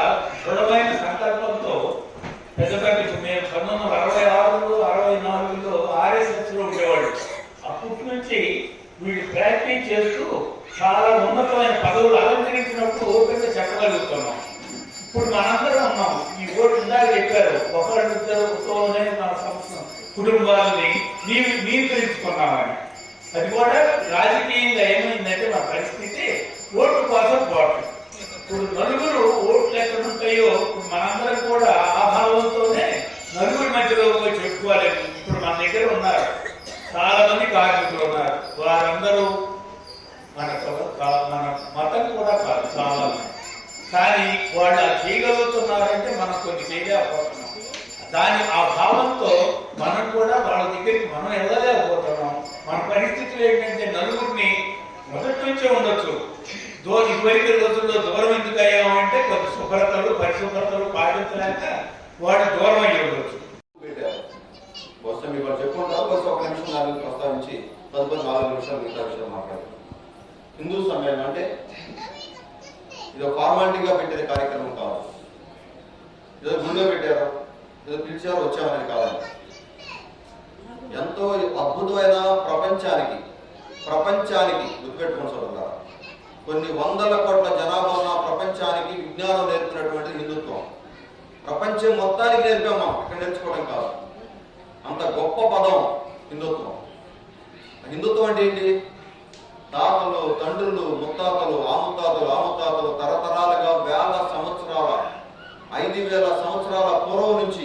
దృఢమైన సంకల్పంతో పెద్ద మేము 1966, 64లో RSSలో ఉండేవాళ్ళు. అప్పటి నుంచి వీళ్ళు ప్రాక్టీస్ చేస్తూ చాలా ఉన్నతమైన పదవులు అలంకరించినప్పుడు ఓపెన్గా చెప్పగలుగుతున్నాం. ఇప్పుడు మనందరం ఉన్నాం. ఈ ఓటు ఇందాక చెప్పారు, ఒకరిద్దరుతోనే మన కుటుంబాలని నియంత్రించుకున్నామని. అది కూడా రాజకీయంగా ఏమైందంటే మన పరిస్థితి ఓటు కోసం పోవటం. ఇప్పుడు నలుగురు ఓట్లు ఎక్కడ ఉంటాయో మనందరం కూడా ఆ భావంతోనే నలుగురి మధ్యలో పోయి చెప్పుకోలేము. ఇప్పుడు మన దగ్గర ఉన్నారు చాలా మంది కార్మికులు ఉన్నారు. వారందరూ మన మతం కూడా కాదు చాలా మంది. కానీ వాళ్ళు చేయగలుగుతున్నారంటే మనం కొన్ని చేయలేకపోతున్నాం. ఆ భావంతో మనం కూడా వాళ్ళ దగ్గరికి మనం వెళ్ళలేకపోతున్నాం. మన పరిస్థితులు ఏంటంటే నలుగురిని మొదటి నుంచే ఉండొచ్చు. ఇదివరకు రోజుల్లో దూరం ఎందుకు అయ్యామంటే కొంత శుభ్రతలు పరిశుభ్రతలు పాటించలేక వాడు దూరం అయ్యి ఉండొచ్చు. బహుశా మీరు వాళ్ళు చెప్పుకుంటారు. బహుశా ఒక నిమిషం నాలుగు ప్రస్తావించి తదుపరి 4 నిమిషాలు మిగతా విషయాలు మాట్లాడారు. హిందూ సమ్మేళనం అంటే ఇది ఫార్మాలిటీగా పెట్టేది కార్యక్రమం కాదు. ఏదో గుండె పెట్టారు, ఏదో పిలిచారు వచ్చామనేది కాదండి. ఎంతో అద్భుతమైన ప్రపంచానికి గుర్తుపెట్టుకుని చూడాలి. కొన్ని వందల కోట్ల జనాభా ఉన్న ప్రపంచానికి విజ్ఞానం నేర్పినటువంటి హిందుత్వం. ప్రపంచం మొత్తానికి నేర్పామా, ఇక్కడ నేర్చుకోవడం కాదు. అంత గొప్ప పదం హిందుత్వం. హిందుత్వం అంటే ఏంటి? తాతలు, తండ్రులు, ముత్తాతలు, ఆముతాతలు తరతరాలుగా వేల సంవత్సరాల 5,000 సంవత్సరాల పూర్వం నుంచి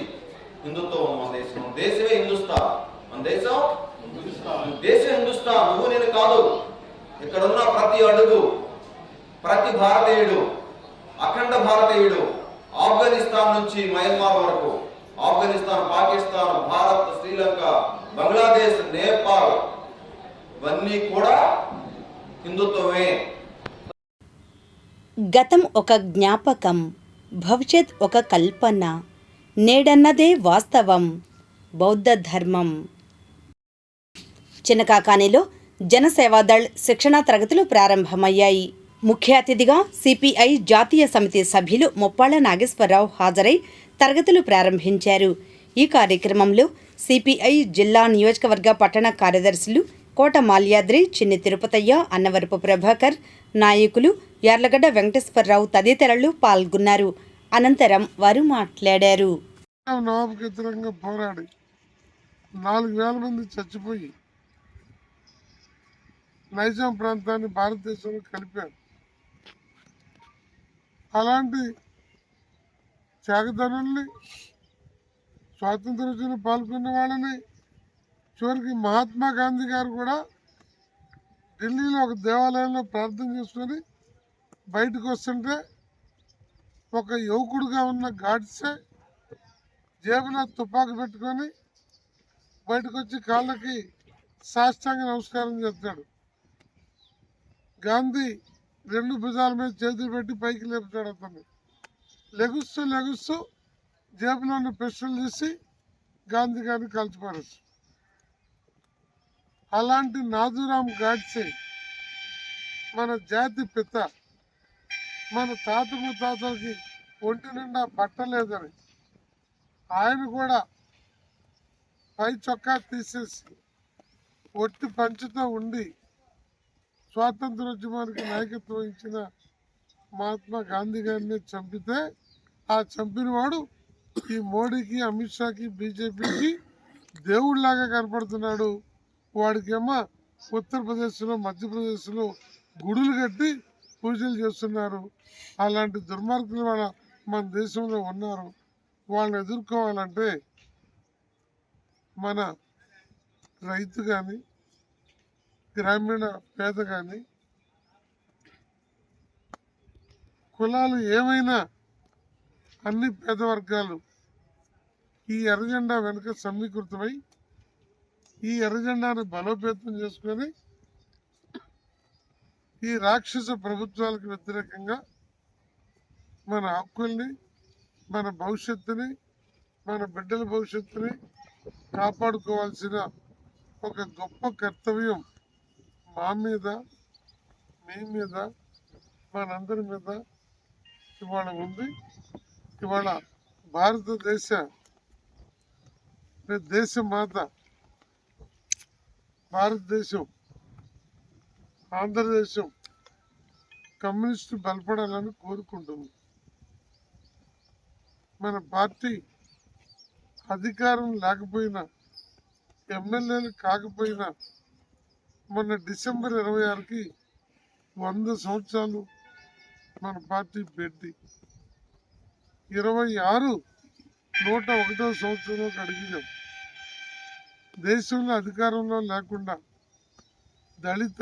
హిందుత్వం ఉంది మన దేశం. దేశమే హిందుస్థాన్. మన దేశం హిందుస్థాన్. నువ్వు నేను కాదు. ఇక్కడున్న ప్రతి అడుగు, ప్రతి భారతీయుడు, అఖండ భారతీయుడు, ఆఫ్ఘనిస్తాన్ నుంచి మయన్మార్ వరకు, ఆఫ్ఘనిస్తాన్, పాకిస్తాన్, భారత్, శ్రీలంక, బంగ్లాదేశ్, నేపాల్ ఇవన్నీ కూడా హిందుత్వమే. గతం ఒక జ్ఞాపకం, భవిష్యత్ ఒక కల్పన, నేడన్నదే వాస్తవం. బౌద్ధ ధర్మం. చినకాకానిలో జనసేవాదళ్ శిక్షణా తరగతులు ప్రారంభమయ్యాయి. ముఖ్య అతిథిగా సిపిఐ జాతీయ సమితి సభ్యులు ముప్పాళ్ల నాగేశ్వరరావు హాజరై తరగతులు ప్రారంభించారు. ఈ కార్యక్రమంలో సిపిఐ జిల్లా నియోజకవర్గ పట్టణ కార్యదర్శులు కోట మాల్యాద్రి, చిన్ని తిరుపతయ్య, అన్నవరపు ప్రభాకర్, నాయకులు యార్లగడ్డ వెంకటేశ్వరరావు తదితరులు పాల్గొన్నారు. అనంతరం వారు మాట్లాడారు. నవాబుకి వ్యతిరేకంగా పోరాడి 4,000 మంది చచ్చిపోయి నైజాం ప్రాంతాన్ని భారతదేశంలో కలిపారు. అలాంటి త్యాగధనుల్ని, స్వాతంత్రోద్యమంలో పాల్గొన్న వాళ్ళని, చివరికి మహాత్మా గాంధీ గారు కూడా ఢిల్లీలో ఒక దేవాలయంలో ప్రార్థన చేసుకొని బయటకు వస్తుంటే ఒక యువకుడుగా ఉన్న గాడ్సే జేబులో తుపాకు పెట్టుకొని బయటకు వచ్చి కాళ్ళకి సాష్టాంగ నమస్కారం చేస్తాడు. గాంధీ 2 భుజాల మీద చేతులు పెట్టి పైకి లేపుతాడు. అతన్ని లెగుస్తూ జేబులో ఉన్న పిస్టల్ తీసి గాంధీ గారిని కాల్చిపారేస్తాడు. అలాంటి నాథూరామ్ గాడ్సే మన జాతి పిత. మన తాత ముత్తాతలకి ఒంటి నిండా బట్టలేదని ఆయన కూడా పై చొక్కా తీసేసి ఒట్టి పంచుతో ఉండి స్వాతంత్రోద్యమానికి నాయకత్వం ఇచ్చిన మహాత్మా గాంధీ గారిని చంపితే ఆ చంపిన వాడు ఈ మోడీకి, అమిత్ షాకి, బీజేపీకి దేవుడిలాగా కనపడుతున్నాడు. వాడికేమో ఉత్తరప్రదేశ్లో, మధ్యప్రదేశ్లో గుడులు కట్టి పూజలు చేస్తున్నారు. అలాంటి దుర్మార్గులు మన దేశంలో ఉన్నారు. వాళ్ళని ఎదుర్కోవాలంటే మన రైతు కానీ, గ్రామీణ పేద కానీ, కులాలు ఏమైనా అన్ని పేద వర్గాలు ఈ ఎర్రజెండా వెనుక సమీకృతమై ఈ ఎర్రజెండాను బలోపేతం చేసుకొని ఈ రాక్షస ప్రభుత్వాలకు వ్యతిరేకంగా మన హక్కుల్ని, మన భవిష్యత్తుని, మన బిడ్డల భవిష్యత్తుని కాపాడుకోవాల్సిన ఒక గొప్ప కర్తవ్యం మా మీద, మీ మీద, మనందరి మీద ఇవాళ ఉంది. ఇవాళ భారతదేశ మాత, భారతదేశం, ఆంధ్రదేశం కమ్యూనిస్టు బలపడాలని కోరుకుంటుంది. మన పార్టీ అధికారం లేకపోయినా, ఎమ్మెల్యేలు కాకపోయినా మొన్న డిసెంబర్ 26కి 100 సంవత్సరాలు మన పార్టీ పెట్టి 26 101వ సంవత్సరంలోకి అడిగినాం. దేశంలో అధికారంలో లేకుండా దళిత,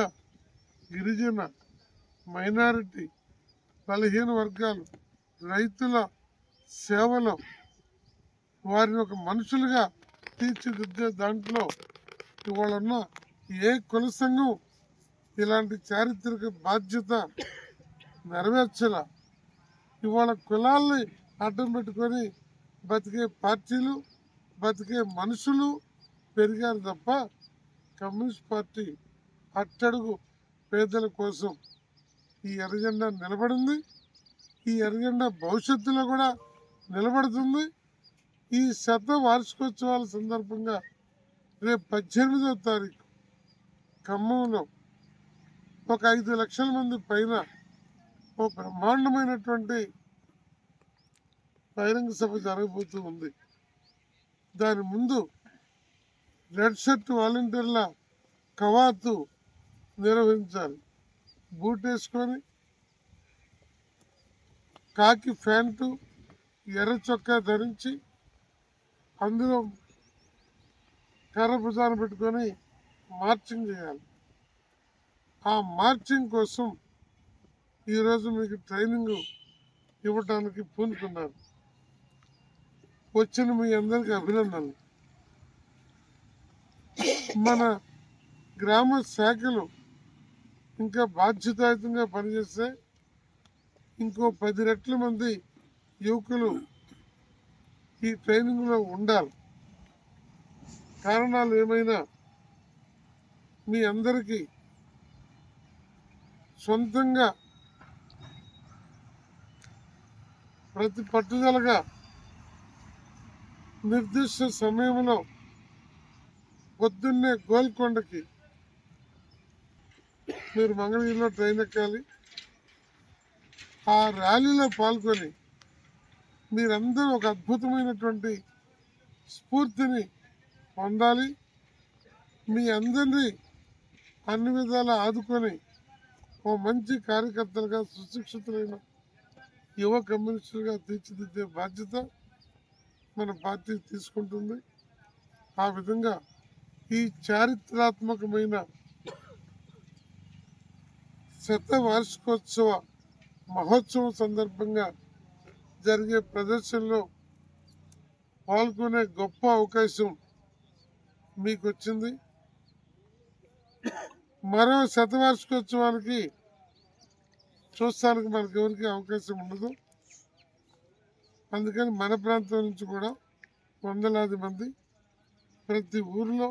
గిరిజన, మైనారిటీ, బలహీన వర్గాలు, రైతుల సేవలో వారిని ఒక మనుషులుగా తీర్చిదిద్దే దాంట్లో ఇవాళ ఉన్న ఏ కుల సంఘం ఇలాంటి చారిత్రక బాధ్యత నెరవేర్చలా. ఇవాళ కులాల్ని అడ్డం పెట్టుకొని బతికే పార్టీలు, బతికే మనుషులు పెరిగారు తప్ప కమ్యూనిస్ట్ పార్టీ అట్టడుగు పేదల కోసం ఈ ఎర్రజెండా నిలబడింది. ఈ ఎర్రజెండా భవిష్యత్తులో కూడా నిలబడుతుంది. ఈ వార్షికోత్సవాల సందర్భంగా రేపు 18వ తారీఖు ఖమ్మంలో ఒక 5 లక్షల మంది పైన ఓ బ్రహ్మాండమైనటువంటి బహిరంగ సభ జరగబోతూ ఉంది. దాని ముందు రెడ్ షర్ట్ వాలంటీర్ల కవాతు నిర్వహించాలి. బూట్ వేసుకొని, కాకి ప్యాంటు, ఎర్ర చొక్కా ధరించి, అందులో కర్ర భుజాన పెట్టుకొని మార్చింగ్ చేయాలి. ఆ మార్చింగ్ కోసం ఈరోజు మీకు ట్రైనింగ్ ఇవ్వటానికి పూనుకున్నారు. వచ్చిన మీ అందరికీ అభినందనలు. మన గ్రామ శాఖలు ఇంకా బాధ్యతాయుతంగా పనిచేస్తే ఇంకో 10 రెట్ల మంది యువకులు ఈ ట్రైనింగ్లో ఉండాలి. కారణాలు ఏమైనా మీ అందరికీ సొంతంగా ప్రతి పట్టుదలగా నిర్దిష్ట సమయంలో పొద్దున్నే గోల్కొండకి మీరు మంగళగిరిలో ట్రైన్ ఎక్కాలి. ఆ ర్యాలీలో పాల్గొని మీరందరూ ఒక అద్భుతమైనటువంటి స్ఫూర్తిని పొందాలి. మీ అందరినీ అన్ని విధాలా ఆదుకొని ఓ మంచి కార్యకర్తలుగా సుశిక్షితులైన యువ కమ్యూనిస్టులుగా తీర్చిదిద్దే బాధ్యత మన పార్టీ తీసుకుంటుంది. ఆ విధంగా ఈ చారిత్రాత్మకమైన శతవార్షికోత్సవ మహోత్సవం సందర్భంగా జరిగే ప్రదర్శనలో పాల్గొనే గొప్ప అవకాశం మీకు వచ్చింది. మరో శతవార్షికోత్సవానికి చూస్తానికి మనకెవరికి అవకాశం ఉండదు. అందుకని మన ప్రాంతం నుంచి కూడా వందలాది మంది ప్రతి ఊరిలో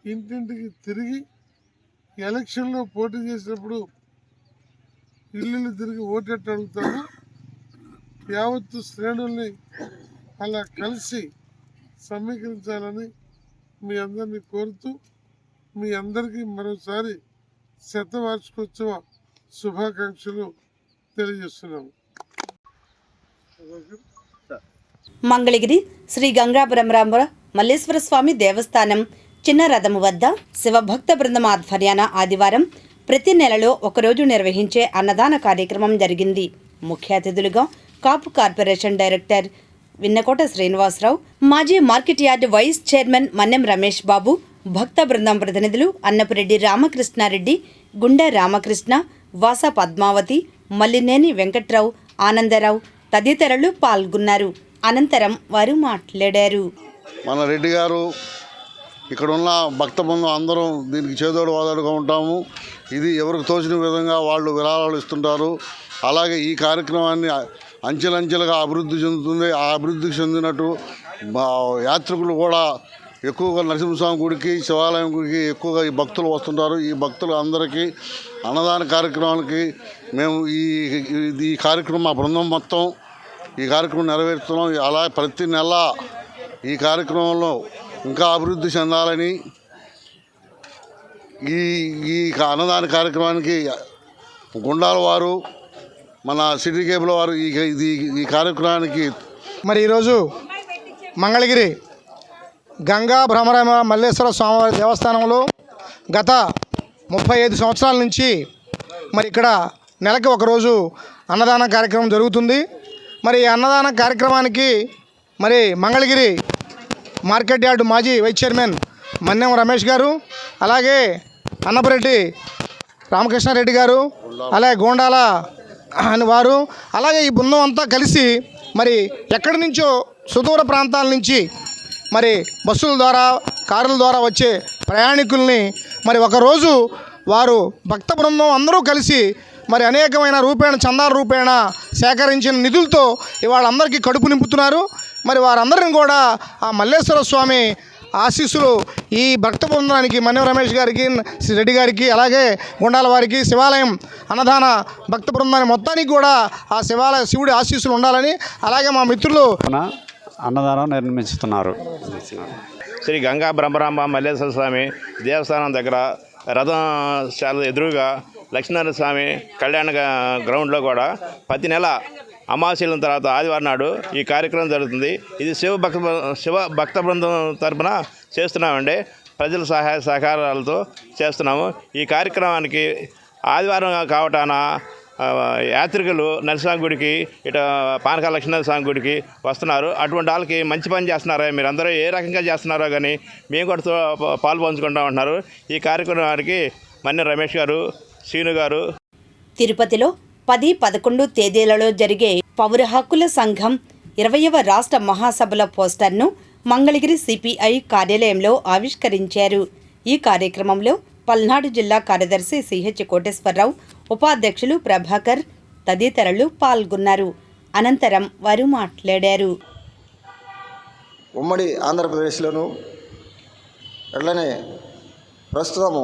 ఇంటింటికి తిరిగి ఎలక్షన్లో పోటీ చేసినప్పుడు ఇల్లు తిరిగి ఓటెట్టు అడుగుతారు. యావత్తు శ్రేణుల్ని అలా కలిసి సమీకరించాలని మీ అందరినీ కోరుతూ మీ అందరికీ మరోసారి శతవార్షికోత్సవ శుభాకాంక్షలు తెలియజేస్తున్నాము. మంగళగిరి శ్రీ గంగాపురంరామ మల్లేశ్వర స్వామి దేవస్థానం చిన్న రథము వద్ద శివభక్త బృందం ఆధ్వర్యాన ఆదివారం ప్రతి నెలలో ఒకరోజు నిర్వహించే అన్నదాన కార్యక్రమం జరిగింది. ముఖ్య అతిథులుగా కాపు కార్పొరేషన్ డైరెక్టర్ విన్నకోట శ్రీనివాసరావు, మాజీ market yard vice chairman Mannem Ramesh Babu, భక్త బృందం ప్రతినిధులు అన్నపురెడ్డి రామకృష్ణారెడ్డి, గుండె రామకృష్ణ, వాస పద్మావతి, మల్లినేని వెంకట్రావు, ఆనందరావు తదితరులు పాల్గొన్నారు. అనంతరం వారు మాట్లాడారు. మన రెడ్డి గారు ఇక్కడ ఉన్న భక్త బృందం అందరం దీనికి చేదోడు వాదోడుగా ఉంటాము. ఇది ఎవరికి తోచిన విధంగా వాళ్ళు విరాళాలు ఇస్తుంటారు. అలాగే ఈ కార్యక్రమాన్ని అంచెలంచెలుగా అభివృద్ధి చెందుతుంది. ఆ అభివృద్ధికి చెందినట్టు యాత్రికులు కూడా ఎక్కువగా నరసింహస్వామి గుడికి, శివాలయం గుడికి ఎక్కువగా ఈ భక్తులు వస్తుంటారు. ఈ భక్తులు అందరికీ అన్నదాన కార్యక్రమానికి మేము ఈ కార్యక్రమం మా బృందం మొత్తం ఈ కార్యక్రమం నెరవేరుస్తున్నాం. అలా ప్రతి నెల ఈ కార్యక్రమంలో ఇంకా అభివృద్ధి చెందాలని ఈ అన్నదాన కార్యక్రమానికి గుండాల వారు, మన సిటీ కేబుల్ వారు ఈ కార్యక్రమానికి మరి ఈరోజు మంగళగిరి గంగా భ్రమరామ మల్లేశ్వర స్వామివారి దేవస్థానంలో గత 35 సంవత్సరాల నుంచి మరి ఇక్కడ నెలకి ఒకరోజు అన్నదాన కార్యక్రమం జరుగుతుంది. మరి ఈ అన్నదాన కార్యక్రమానికి మరి మంగళగిరి మార్కెట్ యార్డు మాజీ వైస్ చైర్మన్ మన్నెం రమేష్ గారు, అలాగే అన్నపురెడ్డి రామకృష్ణారెడ్డి గారు, అలాగే గోండాల అని వారు, అలాగే ఈ బృందం అంతా కలిసి మరి ఎక్కడి నుంచో సుదూర ప్రాంతాల నుంచి మరి బస్సుల ద్వారా, కారుల ద్వారా వచ్చే ప్రయాణికుల్ని మరి ఒకరోజు వారు భక్త బృందం అందరూ కలిసి మరి అనేకమైన రూపేణ చందాల రూపేణ సేకరించిన నిధులతో ఇవాళ అందరికీ కడుపు నింపుతున్నారు. మరి వారందరిని కూడా ఆ మల్లేశ్వర స్వామి ఆశీస్సులు ఈ భక్త బృందానికి మన్నెం రమేష్ గారికి, రెడ్డి గారికి, అలాగే గుండాల వారికి, శివాలయం అన్నదాన భక్త బృందాన్ని మొత్తానికి కూడా ఆ శివుడి ఆశీస్సులు ఉండాలని, అలాగే మా మిత్రులు అన్నదానం నిర్మిస్తున్నారు. శ్రీ గంగా బ్రహ్మరాంబ మల్లేశ్వర స్వామి దేవస్థానం దగ్గర రథశాల ఎదురుగా లక్ష్మీనారాయణ స్వామి కళ్యాణ గ్రౌండ్లో కూడా ప్రతి నెల అమావాస్యల తర్వాత ఆదివారం నాడు ఈ కార్యక్రమం జరుగుతుంది. ఇది శివ భక్త బృందం తరపున చేస్తున్నామండి. ప్రజల సహాయ సహకారాలతో చేస్తున్నాము. ఈ కార్యక్రమానికి ఆదివారం కావటాన యాత్రికులు నరసింహస్వామి గుడికి, ఇటు పానక లక్ష్మీనారాయణ స్వామి గుడికి వస్తున్నారు. అటువంటి వాళ్ళకి మంచి పని చేస్తున్నారా, మీరు అందరూ ఏ రకంగా చేస్తున్నారో కానీ మేము కూడా పాలు పంచుకుంటా ఉంటున్నారు. ఈ కార్యక్రమానికి మన్నెం రమేష్ గారు, శ్రీను గారు. తిరుపతిలో 10-11 తేదీలలో జరిగే పౌర హక్కుల సంఘం 20వ రాష్ట్ర మహాసభల పోస్టర్ను మంగళగిరి సిపిఐ కార్యాలయంలో ఆవిష్కరించారు. ఈ కార్యక్రమంలో పల్నాడు జిల్లా కార్యదర్శి సిహెచ్ కోటేశ్వరరావు, ఉపాధ్యక్షులు ప్రభాకర్ తదితరులు పాల్గొన్నారు. అనంతరం వారు మాట్లాడారు. ఉమ్మడి ఆంధ్రప్రదేశ్లోను అట్లనే ప్రస్తుతము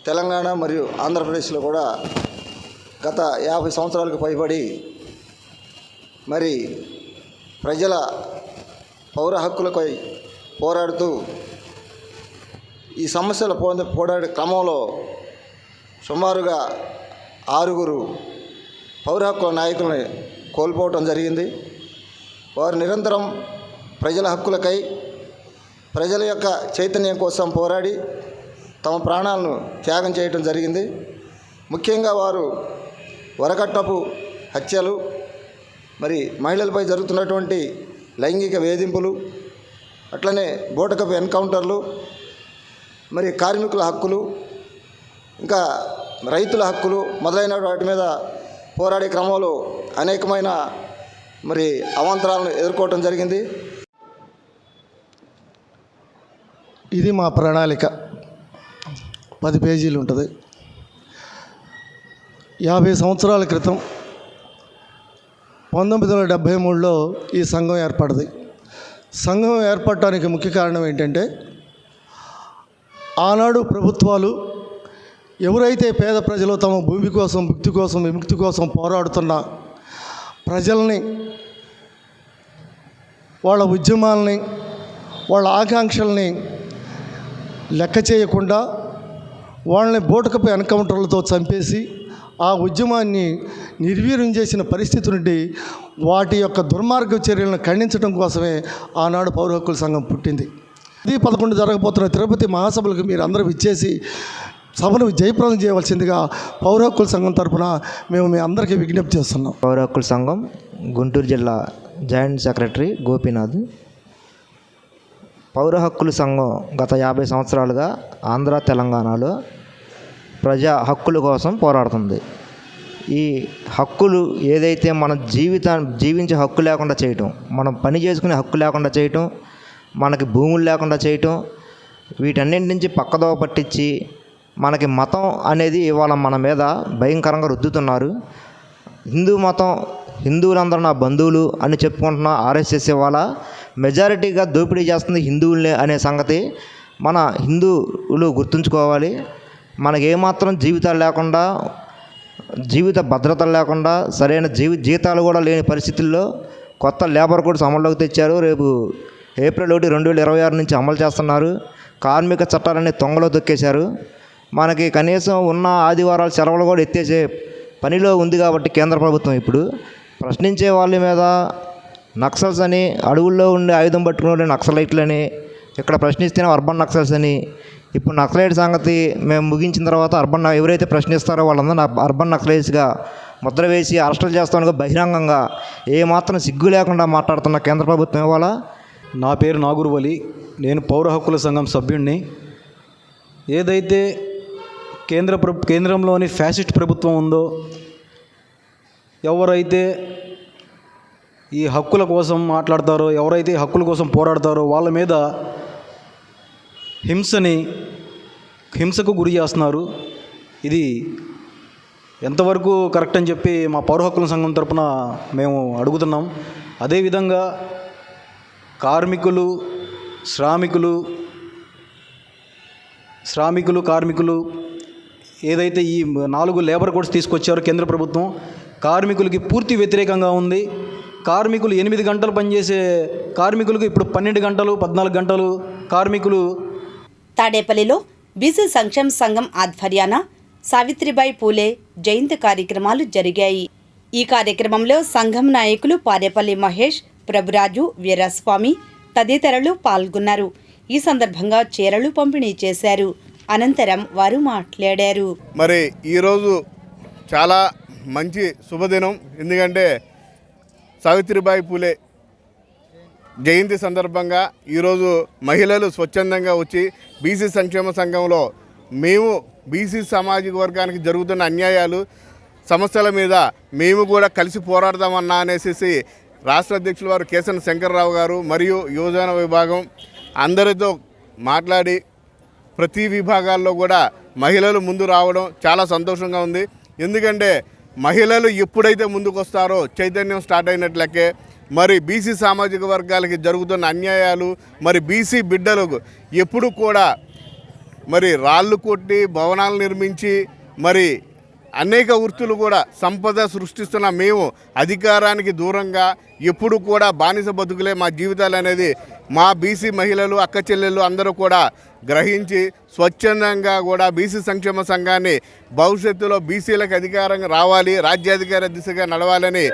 తెలంగాణ మరియు ఆంధ్రప్రదేశ్లో కూడా గత 50 సంవత్సరాలకు పైబడి మరి ప్రజల పౌర హక్కులపై పోరాడుతూ ఈ సమస్యల పోరాడే క్రమంలో సుమారుగా 6 పౌర హక్కుల నాయకుల్ని కోల్పోవటం జరిగింది. వారు నిరంతరం ప్రజల హక్కులకై, ప్రజల యొక్క చైతన్యం కోసం పోరాడి తమ ప్రాణాలను త్యాగం చేయటం జరిగింది. ముఖ్యంగా వారు వరకట్నపు హత్యలు, మరి మహిళలపై జరుగుతున్నటువంటి లైంగిక వేధింపులు, అట్లనే బూటకపు ఎన్కౌంటర్లు, మరి కార్మికుల హక్కులు, ఇంకా రైతుల హక్కులు మొదలైన వాటి మీద పోరాడే క్రమంలో అనేకమైన మరి అవాంతరాలను ఎదుర్కోవటం జరిగింది. ఇది మా ప్రణాళిక 10 పేజీలు ఉంటుంది. 50 సంవత్సరాల క్రితం 1973లో ఈ సంఘం ఏర్పడింది. సంఘం ఏర్పడటానికి ముఖ్య కారణం ఏంటంటే, ఆనాడు ప్రభుత్వాలు ఎవరైతే పేద ప్రజలు తమ భూమి కోసం, భుక్తి కోసం, విముక్తి కోసం పోరాడుతున్న ప్రజల్ని, వాళ్ళ ఉద్యమాలని, వాళ్ళ ఆకాంక్షల్ని లెక్క చేయకుండా వాళ్ళని బూటకపు ఎన్కౌంటర్లతో చంపేసి ఆ ఉద్యమాన్ని నిర్వీర్యం చేసిన పరిస్థితి నుండి వాటి యొక్క దుర్మార్గ చర్యలను ఖండించడం కోసమే ఆనాడు పౌర హక్కుల సంఘం పుట్టింది. ఇది 11 జరగబోతున్న తిరుపతి మహాసభలకు మీరు అందరూ ఇచ్చేసి సభను జయప్రదం చేయవలసిందిగా పౌర హక్కుల సంఘం తరఫున మేము మీ అందరికీ విజ్ఞప్తి చేస్తున్నాం. పౌర హక్కుల సంఘం గుంటూరు జిల్లా జాయింట్ సెక్రటరీ గోపీనాథ్. పౌర హక్కుల సంఘం గత 50 సంవత్సరాలుగా ఆంధ్ర, తెలంగాణలో ప్రజా హక్కుల కోసం పోరాడుతుంది. ఈ హక్కులు ఏదైతే మన జీవించే హక్కు లేకుండా చేయటం, మనం పని చేసుకునే హక్కు లేకుండా చేయటం, మనకి భూములు లేకుండా చేయటం, వీటన్నింటి నుంచి పక్కదోవ పట్టించి మనకి మతం అనేది ఇవాళ మన మీద భయంకరంగా రుద్దుతున్నారు. హిందూ మతం, హిందువులందరూ నా బంధువులు అని చెప్పుకుంటున్న ఆర్ఎస్ఎస్ ఇవాళ మెజారిటీగా దోపిడీ చేస్తుంది హిందువులనే అనే సంగతి మన హిందువులు గుర్తుంచుకోవాలి. మనకి ఏమాత్రం జీవితాలు లేకుండా, జీవిత భద్రతలు లేకుండా, సరైన జీతాలు కూడా లేని పరిస్థితుల్లో కొత్త లేబర్ కోడ్స్ అమల్లోకి తెచ్చారు. రేపు ఏప్రిల్ 1, 2026 నుంచి అమలు చేస్తున్నారు. కార్మిక చట్టాలన్నీ తొంగలో తొక్కేశారు. మనకి కనీసం ఉన్న ఆదివారాల సెలవులు కూడా ఎత్తేసే పనిలో ఉంది. కాబట్టి కేంద్ర ప్రభుత్వం ఇప్పుడు ప్రశ్నించే వాళ్ళ మీద నక్సల్స్ అని, అడవుల్లో ఉండే ఆయుధం పట్టుకునే నక్సలైట్లని, ఇక్కడ ప్రశ్నిస్తేనే అర్బన్ నక్సల్స్ అని. ఇప్పుడు నక్సలైట్ సంగతి మేము ముగించిన తర్వాత ఎవరైతే ప్రశ్నిస్తారో వాళ్ళందరూ అర్బన్ నక్సలైట్స్గా ముద్ర వేసి అరెస్టులు చేస్తానుగా బహిరంగంగా ఏమాత్రం సిగ్గు లేకుండా మాట్లాడుతున్న కేంద్ర ప్రభుత్వం ఇవాళ. నా పేరు నాగూర్ వలి, నేను పౌర హక్కుల సంఘం సభ్యుడిని. ఏదైతే కేంద్రంలోని ఫ్యాసిస్ట్ ప్రభుత్వం ఉందో, ఎవరైతే ఈ హక్కుల కోసం మాట్లాడతారో, ఎవరైతే హక్కుల కోసం పోరాడతారో వాళ్ళ మీద హింసకు గురి చేస్తున్నారు. ఇది ఎంతవరకు కరెక్ట్ అని చెప్పి మా పౌర హక్కుల సంఘం తరపున మేము అడుగుతున్నాం. అదేవిధంగా కార్మికులు, కార్మికులు ఏదైతే ఈ 4 లేబర్ కోడ్స్ తీసుకొచ్చారో కేంద్ర ప్రభుత్వం, కార్మికులకి పూర్తి వ్యతిరేకంగా ఉంది. కార్మికులు 8 గంటలు పనిచేసే కార్మికులకు ఇప్పుడు 12 గంటలు, 14 గంటలు కార్మికులు. తాడేపల్లిలో బీసీ సంక్షేమ సంఘం ఆధ్వర్యాన సావిత్రిబాయి పూలే జయంతి కార్యక్రమాలు జరిగాయి. ఈ కార్యక్రమంలో సంఘం నాయకులు పారేపల్లి మహేష్, ప్రభురాజు, వీరస్వామి తదితరులు పాల్గొన్నారు. ఈ సందర్భంగా చీరలు పంపిణీ చేశారు. అనంతరం వారు మాట్లాడారు. మరి ఈరోజు చాలా మంచి శుభదినం. ఎందుకంటే సావిత్రిబాయి పూలే జయంతి సందర్భంగా ఈరోజు మహిళలు స్వచ్ఛందంగా వచ్చి బీసీ సంక్షేమ సంఘంలో మేము బీసీ సామాజిక వర్గానికి జరుగుతున్న అన్యాయాలు, సమస్యల మీద మేము కూడా కలిసి పోరాడదామన్నా అనేసి రాష్ట్ర అధ్యక్షుల వారు కేసన శంకర్రావు గారు మరియు యువజన విభాగం అందరితో మాట్లాడి ప్రతి విభాగాల్లో కూడా మహిళలు ముందు రావడం చాలా సంతోషంగా ఉంది. ఎందుకంటే మహిళలు ఎప్పుడైతే ముందుకు వస్తారో చైతన్యం స్టార్ట్ అయినట్లకే మరి బీసీ సామాజిక వర్గాలకి జరుగుతున్న అన్యాయాలు, మరి బీసీ బిడ్డలకు ఎప్పుడు కూడా మరి రాళ్ళు కొట్టి భవనాలు నిర్మించి మరి అనేక వృత్తులు కూడా సంపద సృష్టిస్తున్న మేము అధికారానికి దూరంగా ఎప్పుడు కూడా బానిస బతుకులే మా జీవితాలు అనేది మా బీసీ మహిళలు, అక్క చెల్లెళ్ళు అందరూ కూడా గ్రహించి స్వచ్ఛందంగా కూడా బీసీ సంక్షేమ సంఘాన్ని భవిష్యత్తులో బీసీలకు అధికారం రావాలి, రాజ్యాధికార దిశగా నడవాలని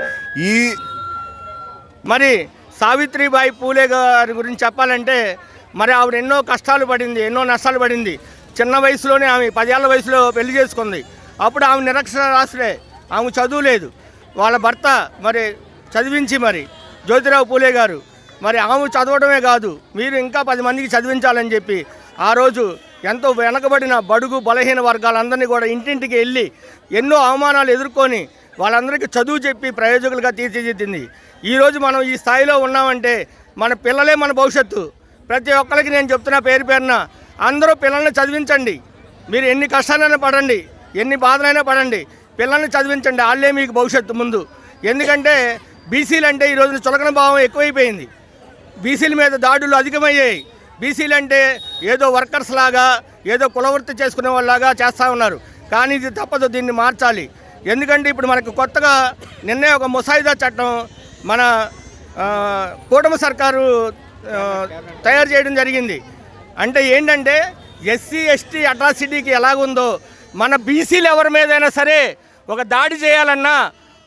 మరి సావిత్రిబాయి పూలే గారి గురించి చెప్పాలంటే మరి ఆవిడ ఎన్నో కష్టాలు పడింది, ఎన్నో నష్టాలు పడింది. చిన్న వయసులోనే ఆమె 10 ఏళ్ల వయసులో పెళ్లి చేసుకుంది. అప్పుడు ఆమె నిరక్షరాస్యులే, ఆమె చదువు లేదు. వాళ్ళ భర్త మరి చదివించి మరి జ్యోతిరావు పూలే గారు మరి ఆమె చదవడమే కాదు, మీరు ఇంకా 10 మందికి చదివించాలని చెప్పి ఆ రోజు ఎంతో వెనకబడిన బడుగు బలహీన వర్గాలందరినీ కూడా ఇంటింటికి వెళ్ళి ఎన్నో అవమానాలు ఎదుర్కొని వాళ్ళందరికీ చదువు చెప్పి ప్రయోజకులుగా తీర్చిదిద్దింది. ఈరోజు మనం ఈ స్థాయిలో ఉన్నామంటే మన పిల్లలే మన భవిష్యత్తు. ప్రతి ఒక్కరికి నేను చెప్తున్నా పేరు పేరున, అందరూ పిల్లల్ని చదివించండి. మీరు ఎన్ని కష్టాలైనా పడండి, ఎన్ని బాధలైనా పడండి, పిల్లల్ని చదివించండి. వాళ్ళే మీకు భవిష్యత్తు ముందు. ఎందుకంటే బీసీలు అంటే ఈరోజు చులకన భావం ఎక్కువైపోయింది. బీసీల మీద దాడులు అధికమయ్యాయి. బీసీలు అంటే ఏదో వర్కర్స్ లాగా, ఏదో కులవృత్తి చేసుకునే వాళ్ళలాగా చేస్తూ ఉన్నారు. కానీ ఇది తప్పదు, దీన్ని మార్చాలి. ఎందుకంటే ఇప్పుడు మనకు కొత్తగా నిన్నే ఒక ముసాయిదా చట్టం మన కూటమి సర్కారు తయారు చేయడం జరిగింది. అంటే ఏంటంటే ఎస్సీ ఎస్టీ అట్రాసిటీకి ఎలాగుందో మన బీసీలు ఎవరి మీదైనా సరే ఒక దాడి చేయాలన్నా,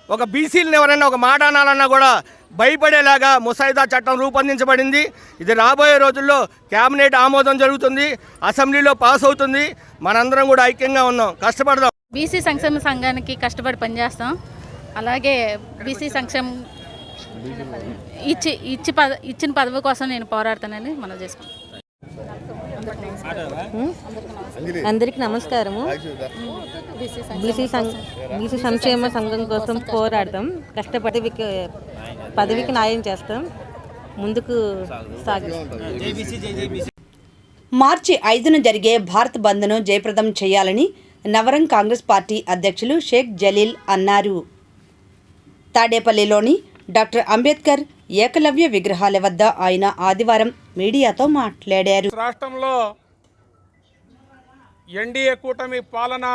ఒక బీసీలను ఎవరైనా ఒక మాట అనాలన్నా కూడా భయపడేలాగా ముసాయిదా చట్టం రూపొందించబడింది. ఇది రాబోయే రోజుల్లో కేబినెట్ ఆమోదం జరుగుతుంది, అసెంబ్లీలో పాస్ అవుతుంది. మనందరం కూడా ఐక్యంగా ఉన్నాం, కష్టపడదాం. బీసీ సంక్షేమ సంఘానికి కష్టపడి పనిచేస్తాం. అలాగే బీసీ సంక్షేమం ఇచ్చిన పదవి కోసం నేను పోరాడతానని మనం చేసుకుంటాం. అందరికీ నమస్కారము. బీసీ సంక్షేమ సంఘం కోసం పోరాడతాం, కష్టపడి పదవికి న్యాయం చేస్తాం, ముందుకు సాగిస్తాం. మార్చి 5న జరిగే భారత్ బంద్ను జయప్రదం చేయాలని నవరం కాంగ్రెస్ పార్టీ అధ్యక్షులు షేక్ జలీల్ అన్నారు. తాడేపల్లిలోని డాక్టర్ అంబేద్కర్ ఏకలవ్య విగ్రహాల వద్ద ఆయన ఆదివారం మీడియాతో మాట్లాడారు. రాష్ట్రంలో ఎన్డీఏ కూటమి పాలన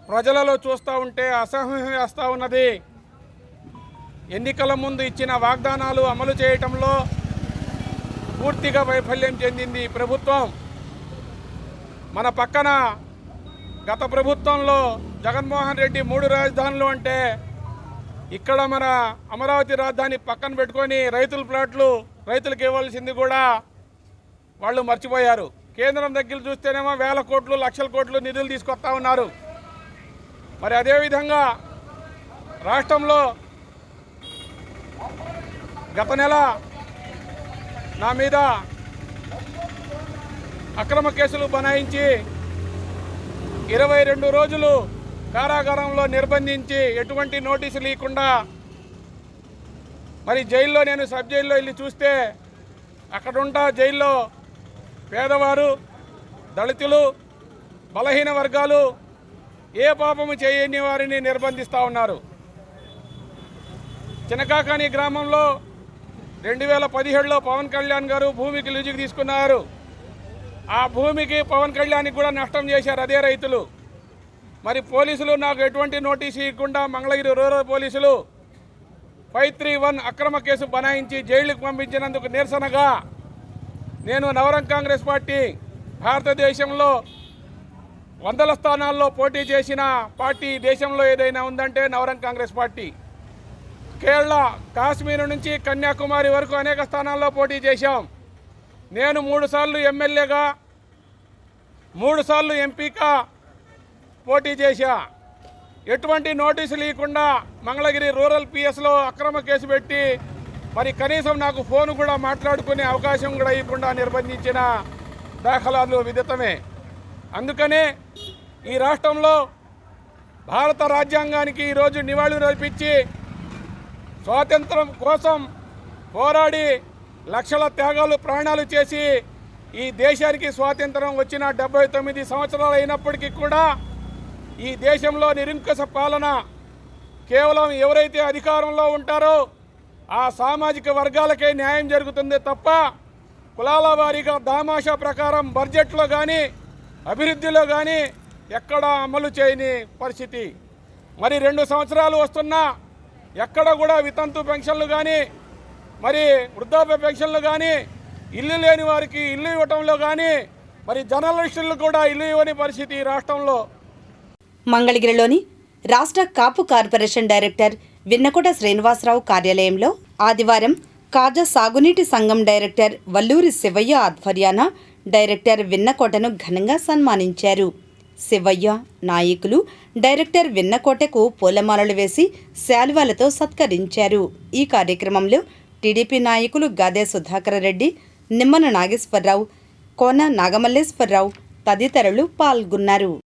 ప్రజలలో చూస్తూ ఉంటే అసహ్యం వేస్తూ ఉన్నది. ఎన్నికల ముందు ఇచ్చిన వాగ్దానాలు అమలు చేయటంలో పూర్తిగా వైఫల్యం చెందింది ప్రభుత్వం. మన పక్కన గత ప్రభుత్వంలో జగన్మోహన్ రెడ్డి 3 రాజధానులు అంటే ఇక్కడ మన అమరావతి రాజధాని పక్కన పెట్టుకొని రైతుల ప్లాట్లు రైతులకు ఇవ్వాల్సింది కూడా వాళ్ళు మర్చిపోయారు. కేంద్రం దగ్గర చూస్తేనేమో వేల కోట్లు లక్షల కోట్లు నిధులు తీసుకొస్తా ఉన్నారు. మరి అదేవిధంగా రాష్ట్రంలో గత నెల నా మీద అక్రమ కేసులు బనాయించి 22 రోజులు కారాగారంలో నిర్బంధించి ఎటువంటి నోటీసులు ఇవ్వకుండా మరి జైల్లో నేను సబ్ జైల్లో వెళ్ళి చూస్తే అక్కడుంటా జైల్లో పేదవారు, దళితులు, బలహీన వర్గాలు, ఏ పాపము చేయని వారిని నిర్బంధిస్తూ ఉన్నారు. చినకాకాని గ్రామంలో 2017లో పవన్ కళ్యాణ్ గారు భూమికి లీజుకు తీసుకున్నారు. ఆ భూమికి పవన్ కళ్యాణ్కి కూడా నష్టం చేశారు అదే రైతులు. మరి పోలీసులు నాకు ఎటువంటి నోటీసు ఇవ్వకుండా మంగళగిరి రూరల్ పోలీసులు 531 అక్రమ కేసు బనాయించి జైలుకు పంపించినందుకు నిరసనగా నేను నవరం కాంగ్రెస్ పార్టీ భారతదేశంలో 100 స్థానాల్లో పోటీ చేసిన పార్టీ దేశంలో ఏదైనా ఉందంటే నవరం కాంగ్రెస్ పార్టీ. కేరళ, కాశ్మీర్ నుంచి కన్యాకుమారి వరకు అనేక స్థానాల్లో పోటీ చేశాం. నేను 3 సార్లు ఎమ్మెల్యేగా, 3 సార్లు ఎంపీగా పోటీ చేశా. ఎటువంటి నోటీసులు ఇవ్వకుండా మంగళగిరి రూరల్ పిఎస్లో అక్రమ కేసు పెట్టి మరి కనీసం నాకు ఫోన్ కూడా మాట్లాడుకునే అవకాశం కూడా ఇవ్వకుండా నిర్బంధించిన దాఖలాలు విదితమే. అందుకనే ఈ రాష్ట్రంలో భారత రాజ్యాంగానికి ఈరోజు నివాళులు అర్పించి స్వాతంత్రం కోసం పోరాడి లక్షల త్యాగాలు ప్రాణాలు చేసి ఈ దేశానికి స్వాతంత్రం వచ్చిన 79 సంవత్సరాలు అయినప్పటికీ కూడా ఈ దేశంలో నిరంకుశ పాలన కేవలం ఎవరైతే అధికారంలో ఉంటారో ఆ సామాజిక వర్గాలకే న్యాయం జరుగుతుంది తప్ప కులాల వారీగా దామాషా ప్రకారం బడ్జెట్లో కానీ అభివృద్ధిలో కానీ ఎక్కడా అమలు చేయని పరిస్థితి. మరి 2 సంవత్సరాలు వస్తున్నా ఎక్కడ కూడా వితంతు పెన్షన్లు కానీ, మరి వృద్ధాప్య పెన్షన్లు కానీ, ఇల్లు లేని వారికి ఇల్లు ఇవ్వటంలో కానీ, మరి జర్నలిస్టులు కూడా ఇల్లు ఇవ్వని పరిస్థితి ఈ రాష్ట్రంలో. మంగళగిరిలోని రాష్ట్ర కాపు కార్పొరేషన్ డైరెక్టర్ విన్నకోట శ్రీనివాసరావు కార్యాలయంలో ఆదివారం కాజా సాగునీటి సంఘం డైరెక్టర్ వల్లూరి శివయ్య ఆధ్వర్యాన డైరెక్టర్ విన్నకోటను ఘనంగా సన్మానించారు. శివయ్య, నాయకులు డైరెక్టర్ విన్నకోటకు పూలమాలలు వేసి శాలువాలతో సత్కరించారు. ఈ కార్యక్రమంలో టీడీపీ నాయకులు గాదే సుధాకర్ రెడ్డి, నిమ్మన నాగేశ్వరరావు, కోన నాగమల్లేశ్వరరావు తదితరులు పాల్గొన్నారు.